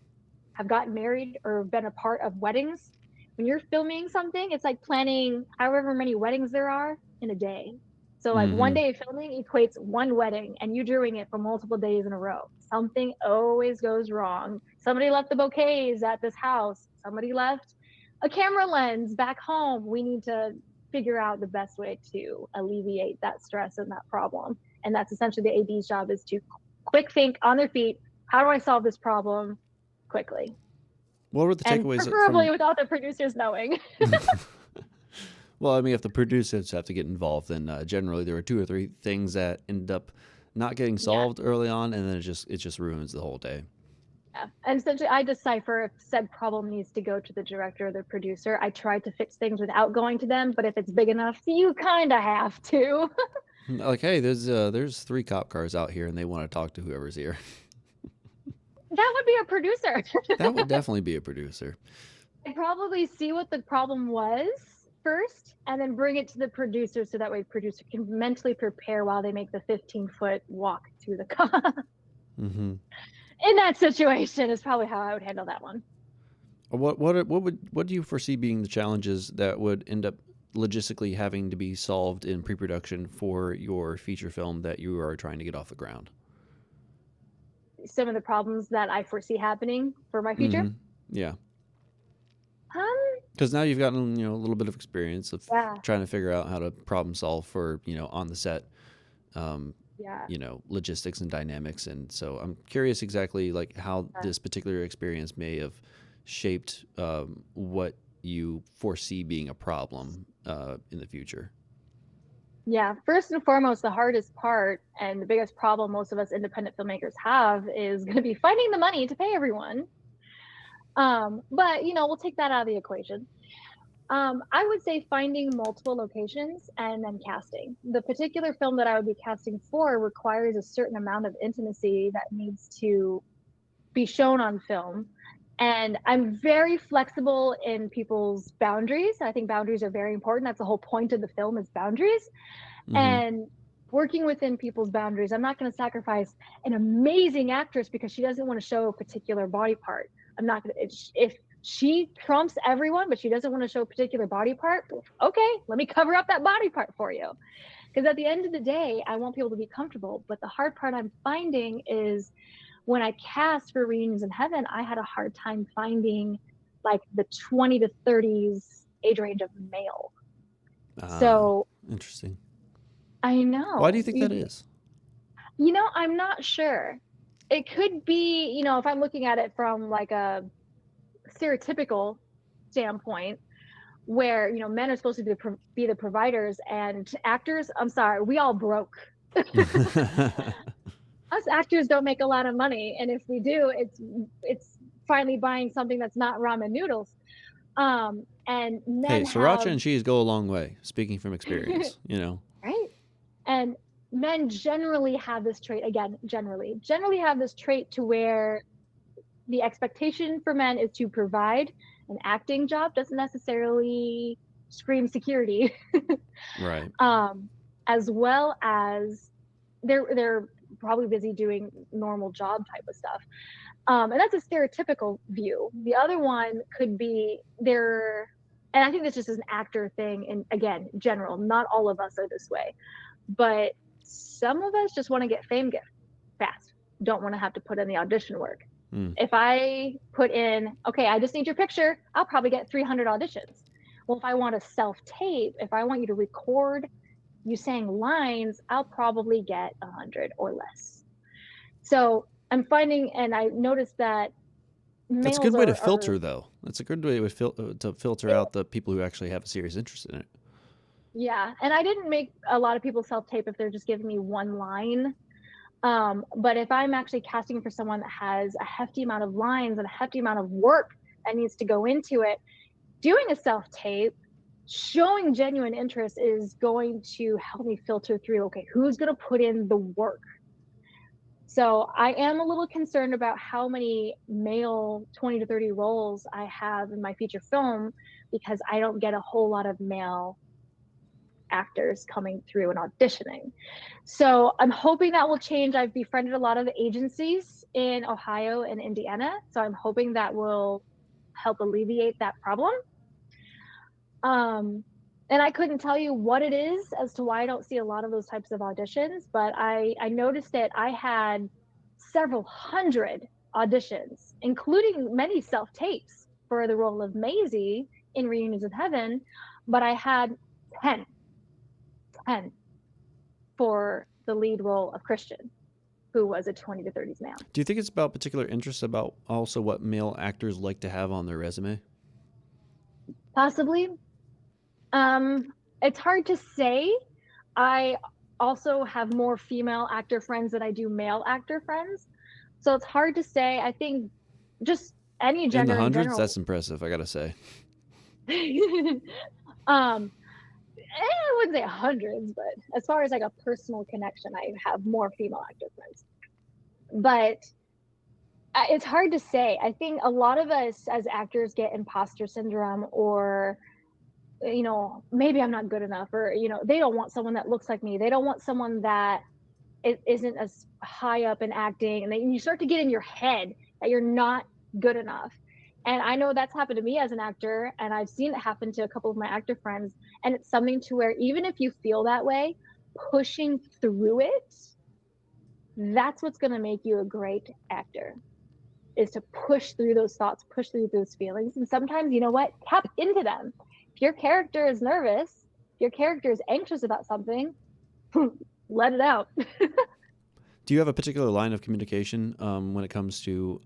have gotten married or been a part of weddings, when you're filming something, it's like planning however many weddings there are in a day. So like one Mm-hmm. day of filming equates one wedding, and you doing it for multiple days in a row. Something always goes wrong. Somebody left the bouquets at this house. Somebody left a camera lens back home. We need to figure out the best way to alleviate that stress and that problem. And that's essentially the AD's job, is to quick think on their feet. How do I solve this problem quickly? What were the And takeaways preferably from? without the producers knowing. Well, I mean, if the producers have to get involved, then generally there are two or three things that end up not getting Yeah, solved early on, and then it just ruins the whole day. yeah. And essentially, I decipher if said problem needs to go to the director or the producer. I try to fix things without going to them, but if it's big enough, you kind of have to. Like, hey, there's three cop cars out here, and they want to talk to whoever's here. That would be a producer. That would definitely be a producer. I'd probably see what the problem was first and then bring it to the producer so that way producer can mentally prepare while they make the 15-foot walk to the car. Mm-hmm. In that situation is probably how I would handle that one. What do you foresee being the challenges that would end up logistically having to be solved in pre-production for your feature film that you are trying to get off the ground? Some of the problems that I foresee happening for my future. Mm-hmm. Yeah, Um, because now you've gotten a little bit of experience of yeah, trying to figure out how to problem solve for on the set, um, yeah. logistics and dynamics, and so I'm curious exactly like how uh, this particular experience may have shaped what you foresee being a problem in the future. Yeah, first and foremost, the hardest part and the biggest problem most of us independent filmmakers have is going to be finding the money to pay everyone. But we'll take that out of the equation. I would say finding multiple locations and then casting. The particular film that I would be casting for requires a certain amount of intimacy that needs to be shown on film. And I'm very flexible in people's boundaries. I think boundaries are very important. That's the whole point of the film, is boundaries. Mm-hmm. And working within people's boundaries. I'm not going to sacrifice an amazing actress because she doesn't want to show a particular body part. I'm not going to, if she trumps everyone, but she doesn't want to show a particular body part, okay, let me cover up that body part for you. Because at the end of the day, I want people to be comfortable. But the hard part I'm finding is when I cast for Reunions in Heaven, I had a hard time finding like the 20 to 30s age range of male. Ah, So interesting. I Why do you know. think that is? I'm not sure. It could be, if I'm looking at it from like a stereotypical standpoint, where men are supposed to be the providers, and actors, I'm sorry, we all broke. Us actors don't make a lot of money, and if we do, it's finally buying something that's not ramen noodles. And Hey, men sriracha have and cheese go a long way. Speaking from experience. right, and men generally have this trait, again, generally have this trait to where the expectation for men is to provide. An acting job doesn't necessarily scream security. Right. um, as well as they're probably busy doing normal job type of stuff. And that's a stereotypical view. The other one could be they're, and I think this just is an actor thing. And again, general, not all of us are this way, but some of us just want to get fame, get fast. Don't want to have to put in the audition work. Mm. If I put in, okay, I just need your picture, I'll probably get 300 auditions. Well, if I want to self tape, if I want you to record you saying lines, I'll probably get 100 or less. So I'm finding, and I noticed that That's a males good way to are filter, though. That's a good way to filter it, out the people who actually have a serious interest in it. yeah. And I didn't make a lot of people self tape if they're just giving me one line. But if I'm actually casting for someone that has a hefty amount of lines and a hefty amount of work that needs to go into it, doing a self tape, showing genuine interest is going to help me filter through, okay, who's going to put in the work? So I am a little concerned about how many male 20 to 30 roles I have in my feature film, because I don't get a whole lot of male actors coming through and auditioning. So I'm hoping that will change. I've befriended a lot of the agencies in Ohio and Indiana, so I'm hoping that will help alleviate that problem. Um, and I couldn't tell you what it is as to why I don't see a lot of those types of auditions, but I noticed that I had several hundred auditions, including many self-tapes for the role of Maisie in Reunions of Heaven, but I had 10, 10 for the lead role of Christian, who was a 20 to 30s man. Do you think it's about particular interests about also what male actors like to have on their resume? Possibly. It's hard to say. I also have more female actor friends than I do male actor friends. So it's hard to say. I think just any In the gender in hundreds, general. that's impressive, I gotta say. um, I wouldn't say hundreds, but as far as like a personal connection, I have more female actor friends. But it's hard to say. I think a lot of us as actors get imposter syndrome, or maybe I'm not good enough, or they don't want someone that looks like me. They don't want someone that isn't as high up in acting, and then you start to get in your head that you're not good enough. And I know that's happened to me as an actor, and I've seen it happen to a couple of my actor friends. And it's something to where even if you feel that way, pushing through it, that's what's going to make you a great actor, is to push through those thoughts, push through those feelings. And sometimes, you know what, tap into them. If your character is nervous, if your character is anxious about something, let it out. Do you have a particular line of communication when it comes to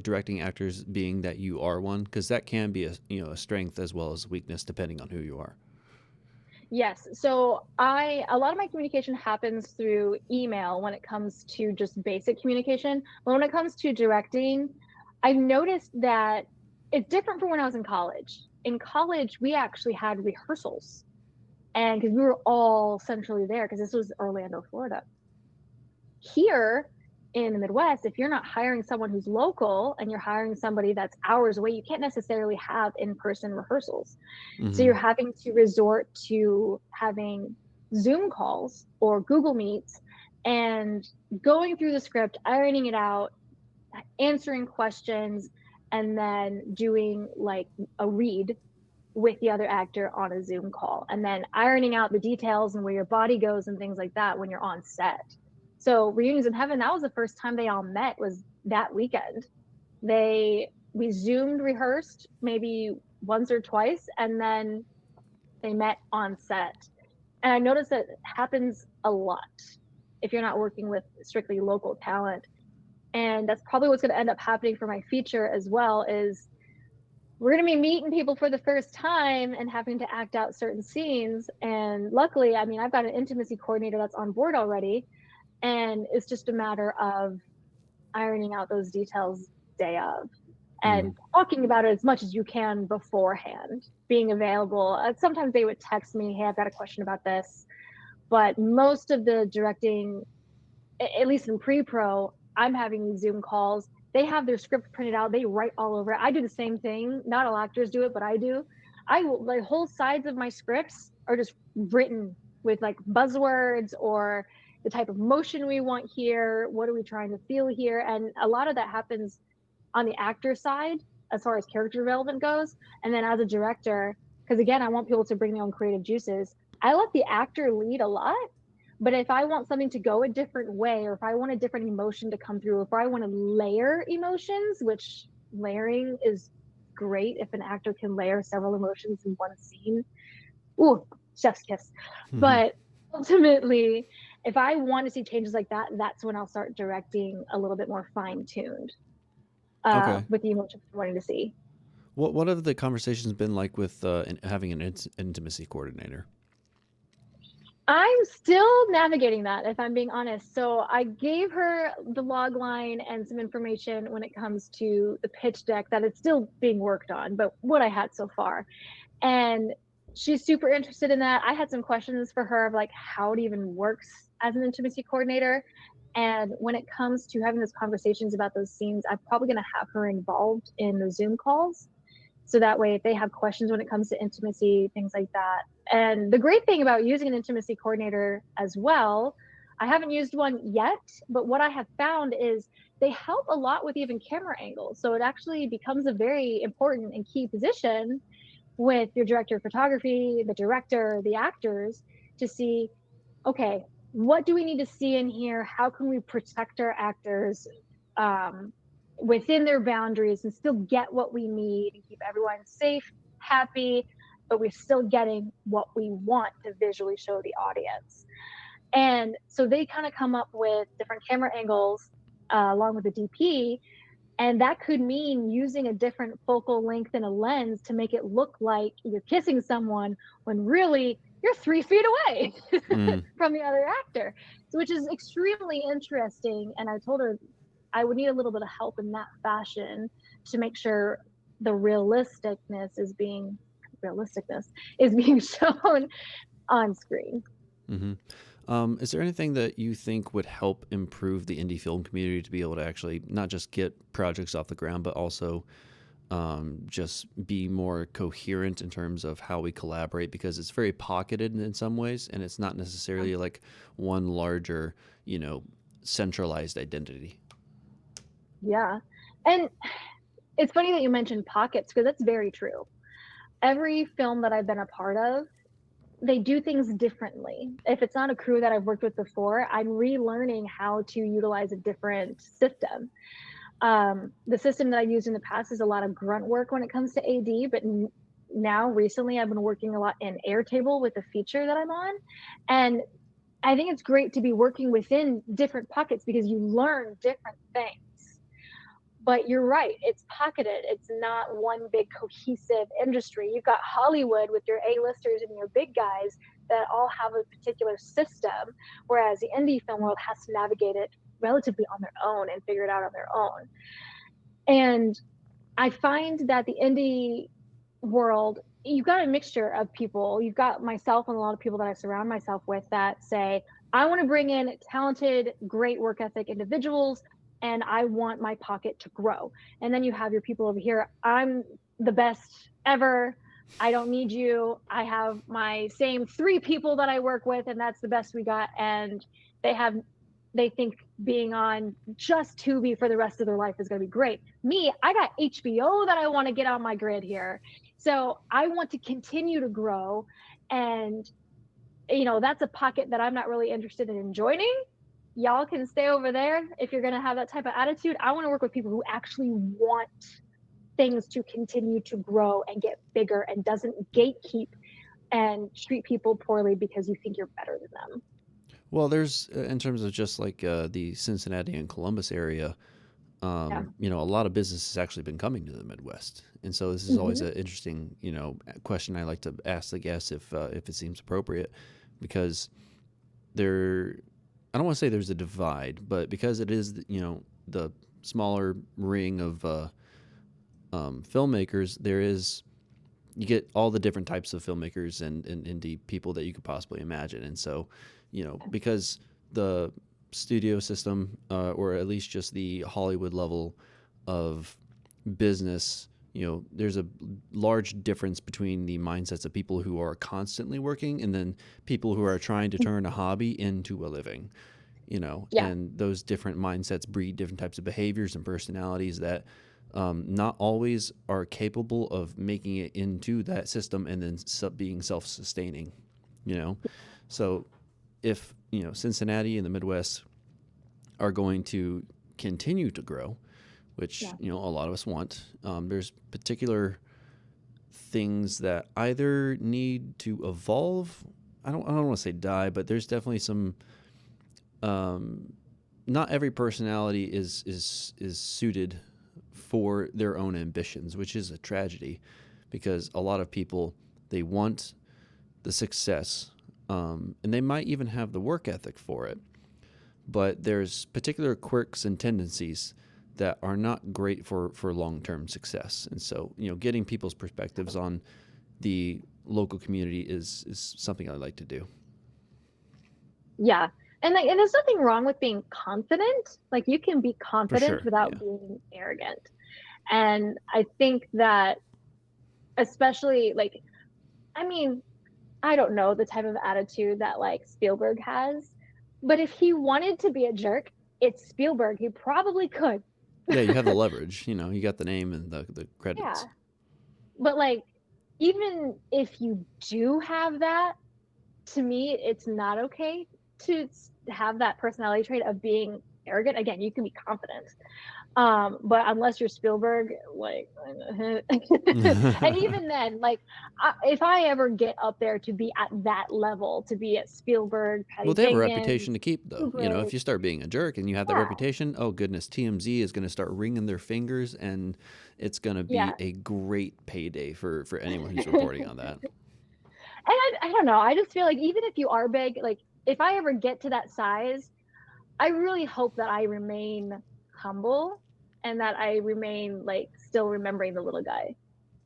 directing actors, being that you are one? Because that can be a strength as well as weakness depending on who you are. Yes. So a lot of my communication happens through email when it comes to just basic communication. But when it comes to directing, I've noticed that it's different from when I was in college. In college, we actually had rehearsals, and because we were all centrally there, because this was Orlando, Florida. Here in the Midwest, if you're not hiring someone who's local and you're hiring somebody that's hours away, you can't necessarily have in-person rehearsals. So Mm-hmm. you're having to resort to having Zoom calls or Google Meets and going through the script, ironing it out, answering questions, and then doing like a read with the other actor on a Zoom call, and then ironing out the details and where your body goes and things like that when you're on set. So Reunions in Heaven, that was the first time they all met, was that weekend. We Zoomed, rehearsed maybe once or twice, and then they met on set. And I noticed that happens a lot if you're not working with strictly local talent. And that's probably what's going to end up happening for my feature as well, is we're going to be meeting people for the first time and having to act out certain scenes. And luckily, I mean, I've got an intimacy coordinator that's on board already. And it's just a matter of ironing out those details day of, and talking about it as much as you can beforehand, being available. Sometimes they would text me, hey, I've got a question about this. But most of the directing, at least in pre-pro, I'm having these Zoom calls. They have their script printed out. They write all over it. I do the same thing. Not all actors do it, but I do. Like whole sides of my scripts are just written with like buzzwords or the type of motion we want here. What are we trying to feel here? And a lot of that happens on the actor side as far as character development goes. And then as a director, because again, I want people to bring their own creative juices, I let the actor lead a lot. But if I want something to go a different way, or if I want a different emotion to come through, if I want to layer emotions, which layering is great if an actor can layer several emotions in one scene. Ooh, chef's kiss. Mm-hmm. But ultimately, if I want to see changes like that, that's when I'll start directing a little bit more fine-tuned Okay. with the emotions I'm wanting to see. What have the conversations been like with having an intimacy coordinator? I'm still navigating that, if I'm being honest. So I gave her the log line and some information when it comes to the pitch deck that it's still being worked on, but what I had so far. And she's super interested in that. I had some questions for her of like how it even works as an intimacy coordinator. And when it comes to having those conversations about those scenes, I'm probably going to have her involved in the Zoom calls. So that way, if they have questions when it comes to intimacy, things like that. And the great thing about using an intimacy coordinator as well, I haven't used one yet, but what I have found is they help a lot with even camera angles. So it actually becomes a very important and key position with your director of photography, the director, the actors, to see, okay, what do we need to see in here? How can we protect our actors um, within their boundaries and still get what we need and keep everyone safe, happy, but we're still getting what we want to visually show the audience. And so they kind of come up with different camera angles along with the DP, and that could mean using a different focal length and a lens to make it look like you're kissing someone when really you're 3 feet away Mm, from the other actor. So, which is extremely interesting. And I told her I would need a little bit of help in that fashion to make sure the realisticness is being shown on screen. hmm Is there anything that you think would help improve the indie film community to be able to actually not just get projects off the ground, but also just be more coherent in terms of how we collaborate? Because it's very pocketed in some ways, and it's not necessarily like one larger, you know, centralized identity. Yeah. And it's funny that you mentioned pockets because that's very true. Every film that I've been a part of, they do things differently. If it's not a crew that I've worked with before, I'm relearning how to utilize a different system. The system that I used in the past is a lot of grunt work when it comes to AD, but now recently I've been working a lot in Airtable with the feature that I'm on. And I think it's great to be working within different pockets because you learn different things. But you're right, it's pocketed. It's not one big cohesive industry. You've got Hollywood with your A-listers and your big guys that all have a particular system, whereas the indie film world has to navigate it relatively on their own and figure it out on their own. And I find that the indie world, you've got a mixture of people. You've got myself and a lot of people that I surround myself with that say, I want to bring in talented, great work ethic individuals, and I want my pocket to grow. And then you have your people over here. I'm the best ever. I don't need you. I have my same 3 people that I work with, and that's the best we got. And they have they think being on just Tubi for the rest of their life is going to be great. Me, I got HBO that I want to get on my grid here. So I want to continue to grow. And, that's a pocket that I'm not really interested in joining. Y'all can stay over there if you're going to have that type of attitude. I want to work with people who actually want things to continue to grow and get bigger and doesn't gatekeep and treat people poorly because you think you're better than them. Well, there's in terms of just like the Cincinnati and Columbus area, Yeah. a lot of business has actually been coming to the Midwest, and so this is always Mm-hmm. an interesting, question I like to ask the guests if it seems appropriate, because there, I don't want to say there's a divide, but because it is, the smaller ring of filmmakers, you get all the different types of filmmakers and indie people that you could possibly imagine. And so, because the studio system, or at least just the Hollywood level of business, there's a large difference between the mindsets of people who are constantly working and then people who are trying to turn a hobby into a living, Yeah. and those different mindsets breed different types of behaviors and personalities that not always are capable of making it into that system and then being self-sustaining, you know? So if, Cincinnati and the Midwest are going to continue to grow, which, Yeah. a lot of us want, there's particular things that either need to evolve. I don't want to say die, but there's definitely some, not every personality is suited for their own ambitions, which is a tragedy, because a lot of people, they want the success, and they might even have the work ethic for it, but there's particular quirks and tendencies that are not great for long-term success. And so, getting people's perspectives on the local community is something I like to do. Yeah. And there's nothing wrong with being confident. Like you can be For confident sure, without yeah. being arrogant. And I think that especially like I mean, I don't know the type of attitude that like Spielberg has, But if he wanted to be a jerk, it's Spielberg. He probably could. Yeah, you have the leverage. You know, you got the name and the Yeah. credits. But like, even if you do have that, to me, it's not okay to have that personality trait of being arrogant. Again, you can be confident. But unless you're Spielberg, like, and even then, like, if I ever get up there to be at that level, to be at Spielberg, Well, Patty they have a reputation Jenkins, to keep, though. You know, Kubrick, if you start being a jerk and you have that yeah, reputation, oh goodness, TMZ is going to start wringing their fingers, and it's going to yeah. be a great payday for anyone who's reporting on that. I don't know. I just feel like even if you are big, like if I ever get to that size, I really hope that I remain humble and that I remain like still remembering the little guy.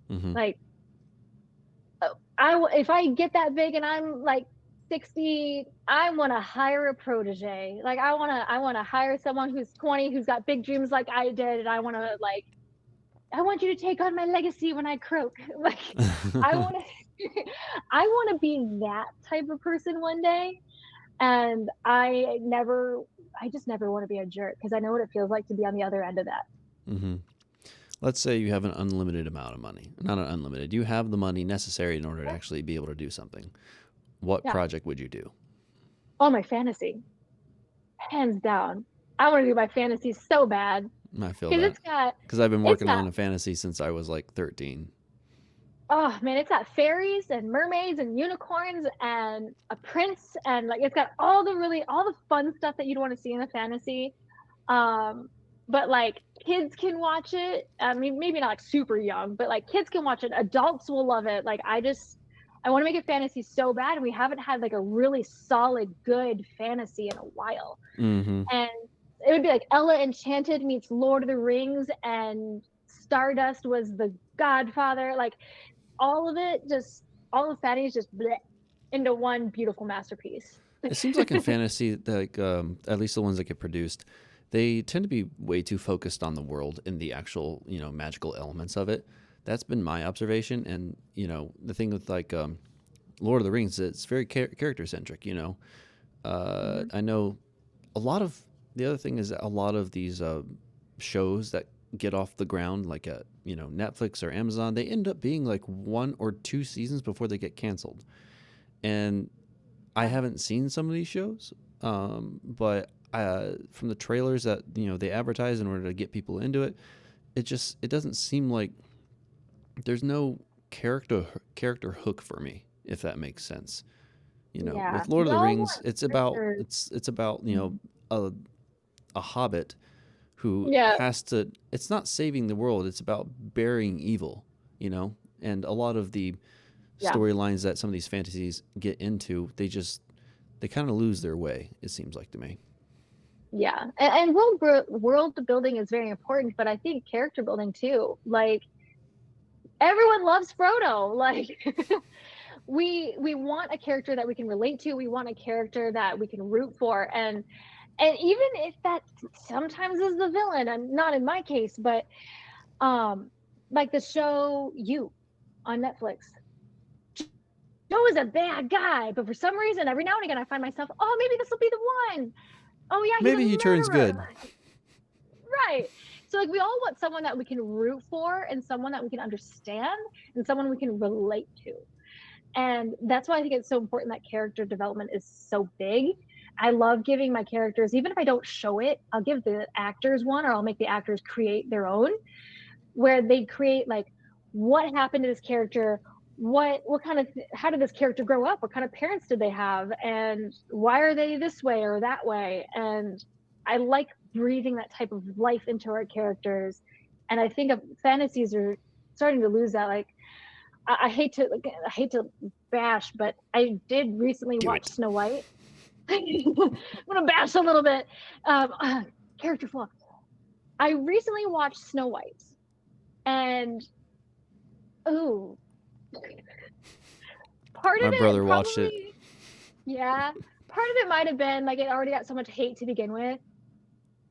Hmm. Like if I get that big and I'm like 60, I want to hire a protege. Like I want to hire someone who's 20 who's got big dreams like I did, and I want you to take on my legacy when I croak. Like I want to I want to be that type of person one day, and I just never want to be a jerk because I know what it feels like to be on the other end of that. Hmm. Let's say you have an unlimited amount of money. Not an unlimited. You have the money necessary in order to actually be able to do something. What Yeah. project would you do? Oh, my fantasy. Hands down. I want to do my fantasy so bad I feel because that because I've been it's working got on a fantasy since I was like 13. oh man, it's got fairies and mermaids and unicorns and a prince, and like it's got all the fun stuff that you'd want to see in a fantasy. Um, but like kids can watch it. I mean, maybe not like super young, but like kids can watch it. Adults will love it. I want to make a fantasy so bad, and we haven't had like a really solid, good fantasy in a while. Hmm. And it would be like Ella Enchanted meets Lord of the Rings, and Stardust was the Godfather. Like all of it, just all the fatties just bleh, into one beautiful masterpiece. It seems like in fantasy, like at least the ones that get produced, they tend to be way too focused on the world and the actual, magical elements of it. That's been my observation. And the thing with like Lord of the Rings, it's very character centric. Mhm. I know a lot of the other thing is that a lot of these shows that get off the ground, like at Netflix or Amazon, they end up being like 1 or 2 seasons before they get canceled. And I haven't seen some of these shows, but from the trailers that they advertise in order to get people into it, it doesn't seem like there's no character hook for me, if that makes sense. Yeah, With Lord of we the all Rings, want it's about characters. it's about Mhm. a a hobbit who Yeah, has to. It's not saving the world; it's about burying evil. And a lot of the yeah, storylines that some of these fantasies get into, they kind of lose their way. It seems like to me. yeah. And world building is very important, but I think character building too. Like everyone loves Frodo. Like we want a character that we can relate to. We want a character that we can root for, and even if that sometimes is the villain, and not in my case, but um, like the show You on Netflix. Joe is a bad guy, but for some reason, every now and again, I find myself, oh, maybe this will be the one. Oh yeah, he's a Maybe he turns murderer. good. Right. So like we all want someone that we can root for and someone that we can understand and someone we can relate to. And that's why I think it's so important that character development is so big. I love giving my characters, even if I don't show it, I'll give the actors one or I'll make the actors create their own where they create like what happened to this character, what kind of how did this character grow up, what kind of parents did they have, and why are they this way or that way. And I like breathing that type of life into our characters, and I think fantasies are starting to lose that. Like I hate to bash, but I did recently Do watch it. Snow White. I'm gonna bash a little bit. Character flaw. I recently watched Snow White, and oh, part My of brother it watched it. probably, yeah, part of it might have been like it already got so much hate to begin with.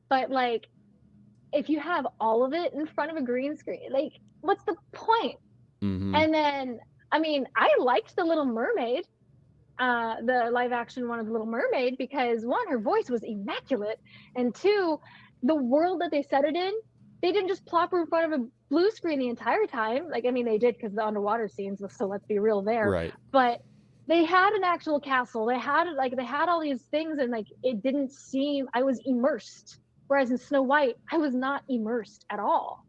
But like, if you have all of it in front of a green screen, like, what's the point? Hmm. And then, I mean, I liked The Little Mermaid. the live action one of the Little Mermaid, because one, her voice was immaculate, and two, the world that they set it in, they didn't just plop her in front of a blue screen the entire time. Like, I mean, they did because the underwater scenes, so let's be real there. Right. But they had an actual castle. They had all these things, and like it didn't seem, I was immersed. Whereas in Snow White, I was not immersed at all.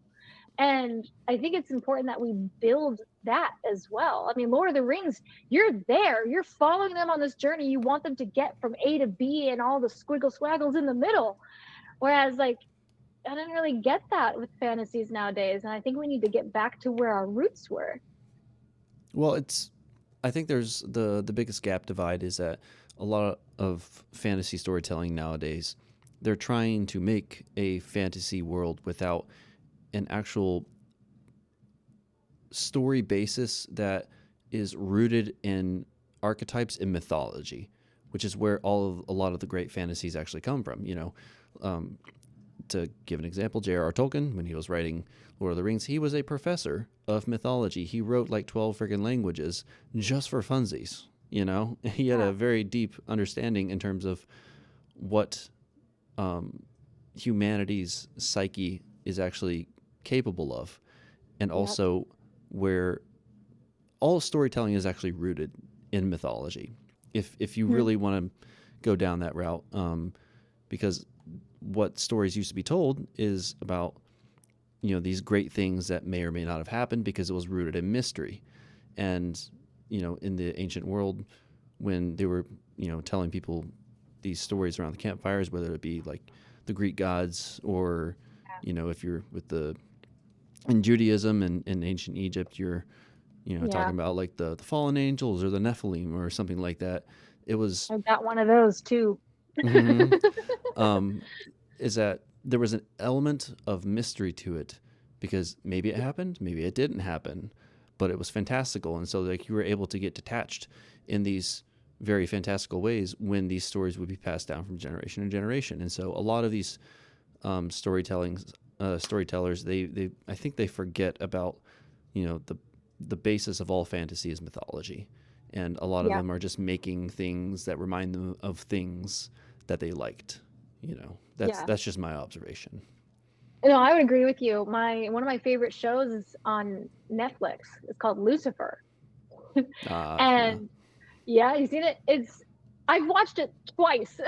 And I think it's important that we build that as well. I mean, Lord of the Rings, you're there, you're following them on this journey. You want them to get from A to B and all the squiggle swaggles in the middle. Whereas, like, I didn't really get that with fantasies nowadays. And I think we need to get back to where our roots were. Well, I think there's the biggest gap divide is that a lot of fantasy storytelling nowadays, they're trying to make a fantasy world without an actual story basis that is rooted in archetypes and mythology, which is where a lot of the great fantasies actually come from. To give an example, J.R.R. Tolkien, when he was writing Lord of the Rings, he was a professor of mythology. He wrote like 12 friggin' languages just for funsies. He had a very deep understanding in terms of what humanity's psyche is actually capable of, and also where all storytelling is actually rooted in mythology. If you really want to go down that route, because what stories used to be told is about these great things that may or may not have happened because it was rooted in mystery. And in the ancient world, when they were telling people these stories around the campfires, whether it be like the Greek gods or if you're in Judaism and in ancient Egypt, you're talking about like the fallen angels or the Nephilim or something like that. It was I got one of those too. Is that there was an element of mystery to it because maybe it happened, maybe it didn't happen, but it was fantastical. And so like you were able to get detached in these very fantastical ways when these stories would be passed down from generation to generation. And so a lot of these storytellers, I think they forget about, the basis of all fantasy is mythology. And a lot of them are just making things that remind them of things that they liked. That's just my observation. No, I would agree with you. One of my favorite shows is on Netflix. It's called Lucifer. And you've seen it. I've watched it twice,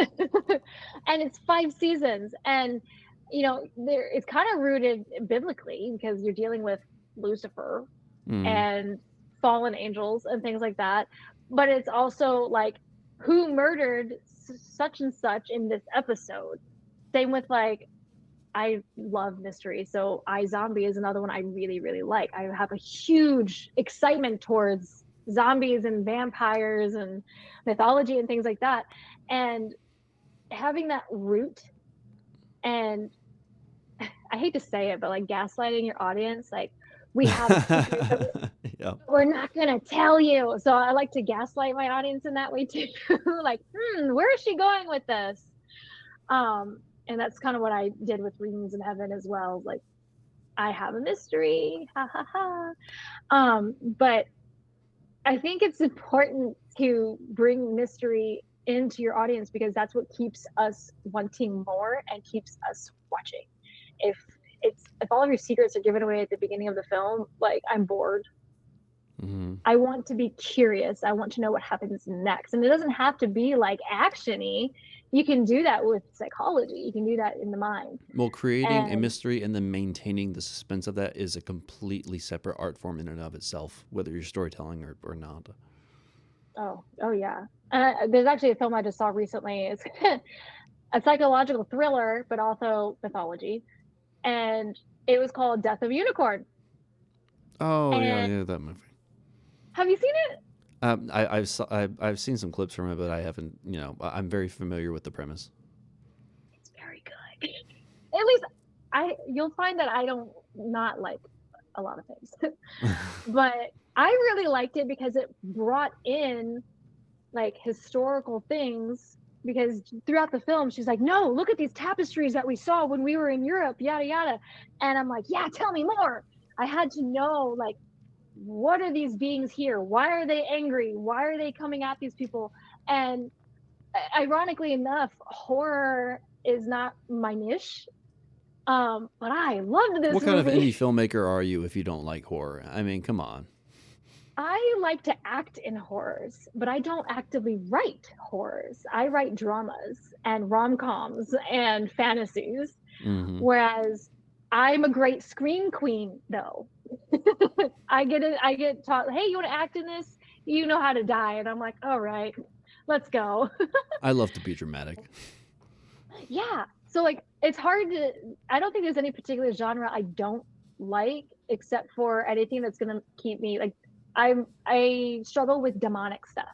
and it's 5 seasons. And it's kind of rooted biblically because you're dealing with Lucifer and fallen angels and things like that. But it's also like who murdered such and such in this episode. Same with like, I love mystery. So iZombie is another one I really, really like. I have a huge excitement towards zombies and vampires and mythology and things like that. And having that root, and I hate to say it, but like gaslighting your audience, like we have a secret that we're not gonna tell you. So I like to gaslight my audience in that way too. Like, where is she going with this? And that's kind of what I did with Readings in Heaven as well. Like, I have a mystery, ha ha ha. But I think it's important to bring mystery into your audience because that's what keeps us wanting more and keeps us watching. If all of your secrets are given away at the beginning of the film, like, I'm bored. I want to be curious. I want to know what happens next. And it doesn't have to be like action-y. You can do that with psychology. You can do that in the mind. Well, creating a mystery and then maintaining the suspense of that is a completely separate art form in and of itself, whether you're storytelling or not. Oh yeah. There's actually a film I just saw recently. It's a psychological thriller, but also mythology. And it was called Death of a Unicorn. Oh, yeah, that movie. Have you seen it? I've seen some clips from it, but I haven't. I'm very familiar with the premise. It's very good. At least you'll find that I don't not like a lot of things, but I really liked it because it brought in like historical things. Because throughout the film, she's like, "No, look at these tapestries that we saw when we were in Europe, yada yada," and I'm like, "Yeah, tell me more." I had to know like what are these beings here? Why are they angry? Why are they coming at these people? And ironically enough, horror is not my niche. But I loved this What kind of indie movie. filmmaker are you if you don't like horror? I mean, come on. I like to act in horrors, but I don't actively write horrors. I write dramas and rom-coms and fantasies. Mm-hmm. Whereas I'm a great scream queen, though. I get taught, hey, you want to act in this? You know how to die. And I'm like, all right, let's go. I love to be dramatic. Yeah. So like it's hard to I don't think there's any particular genre I don't like except for anything that's gonna keep me like I struggle with demonic stuff.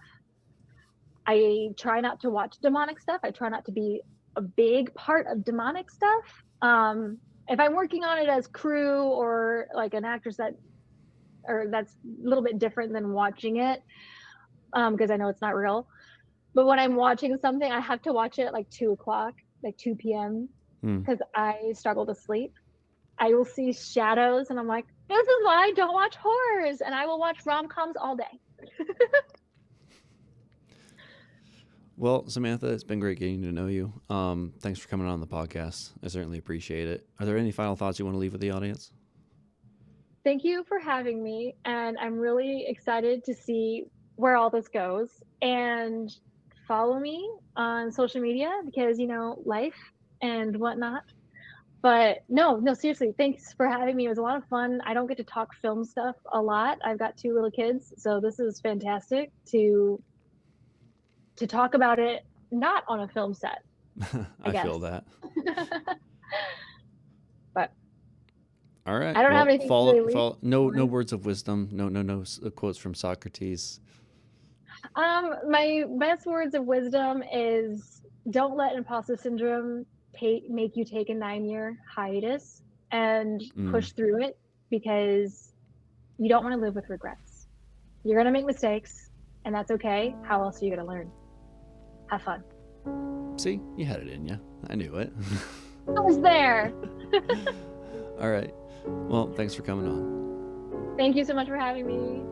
I try not to watch demonic stuff. I try not to be a big part of demonic stuff. If I'm working on it as crew or like an actress that's a little bit different than watching it, because I know it's not real. But when I'm watching something, I have to watch it at like 2 o'clock, like 2 p.m. Mm. because I struggle to sleep. I will see shadows and I'm like, this is why I don't watch horrors. And I will watch rom-coms all day. Well, Samantha, it's been great getting to know you. Thanks for coming on the podcast. I certainly appreciate it. Are there any final thoughts you want to leave with the audience? Thank you for having me. And I'm really excited to see where all this goes. And follow me on social media because, life and whatnot. But no, seriously, thanks for having me. It was a lot of fun. I don't get to talk film stuff a lot. I've got 2 little kids, so this is fantastic to talk about it not on a film set, I I guess. feel that. But All right. I don't have Well, anything to really leave. no words of wisdom. No quotes from Socrates. My best words of wisdom is don't let imposter syndrome make you take a 9-year hiatus and push through it because you don't want to live with regrets. You're going to make mistakes and that's okay. How else are you going to learn? Have fun. See, you had it in you. I knew it. I was there. All right. Well, thanks for coming on. Thank you so much for having me.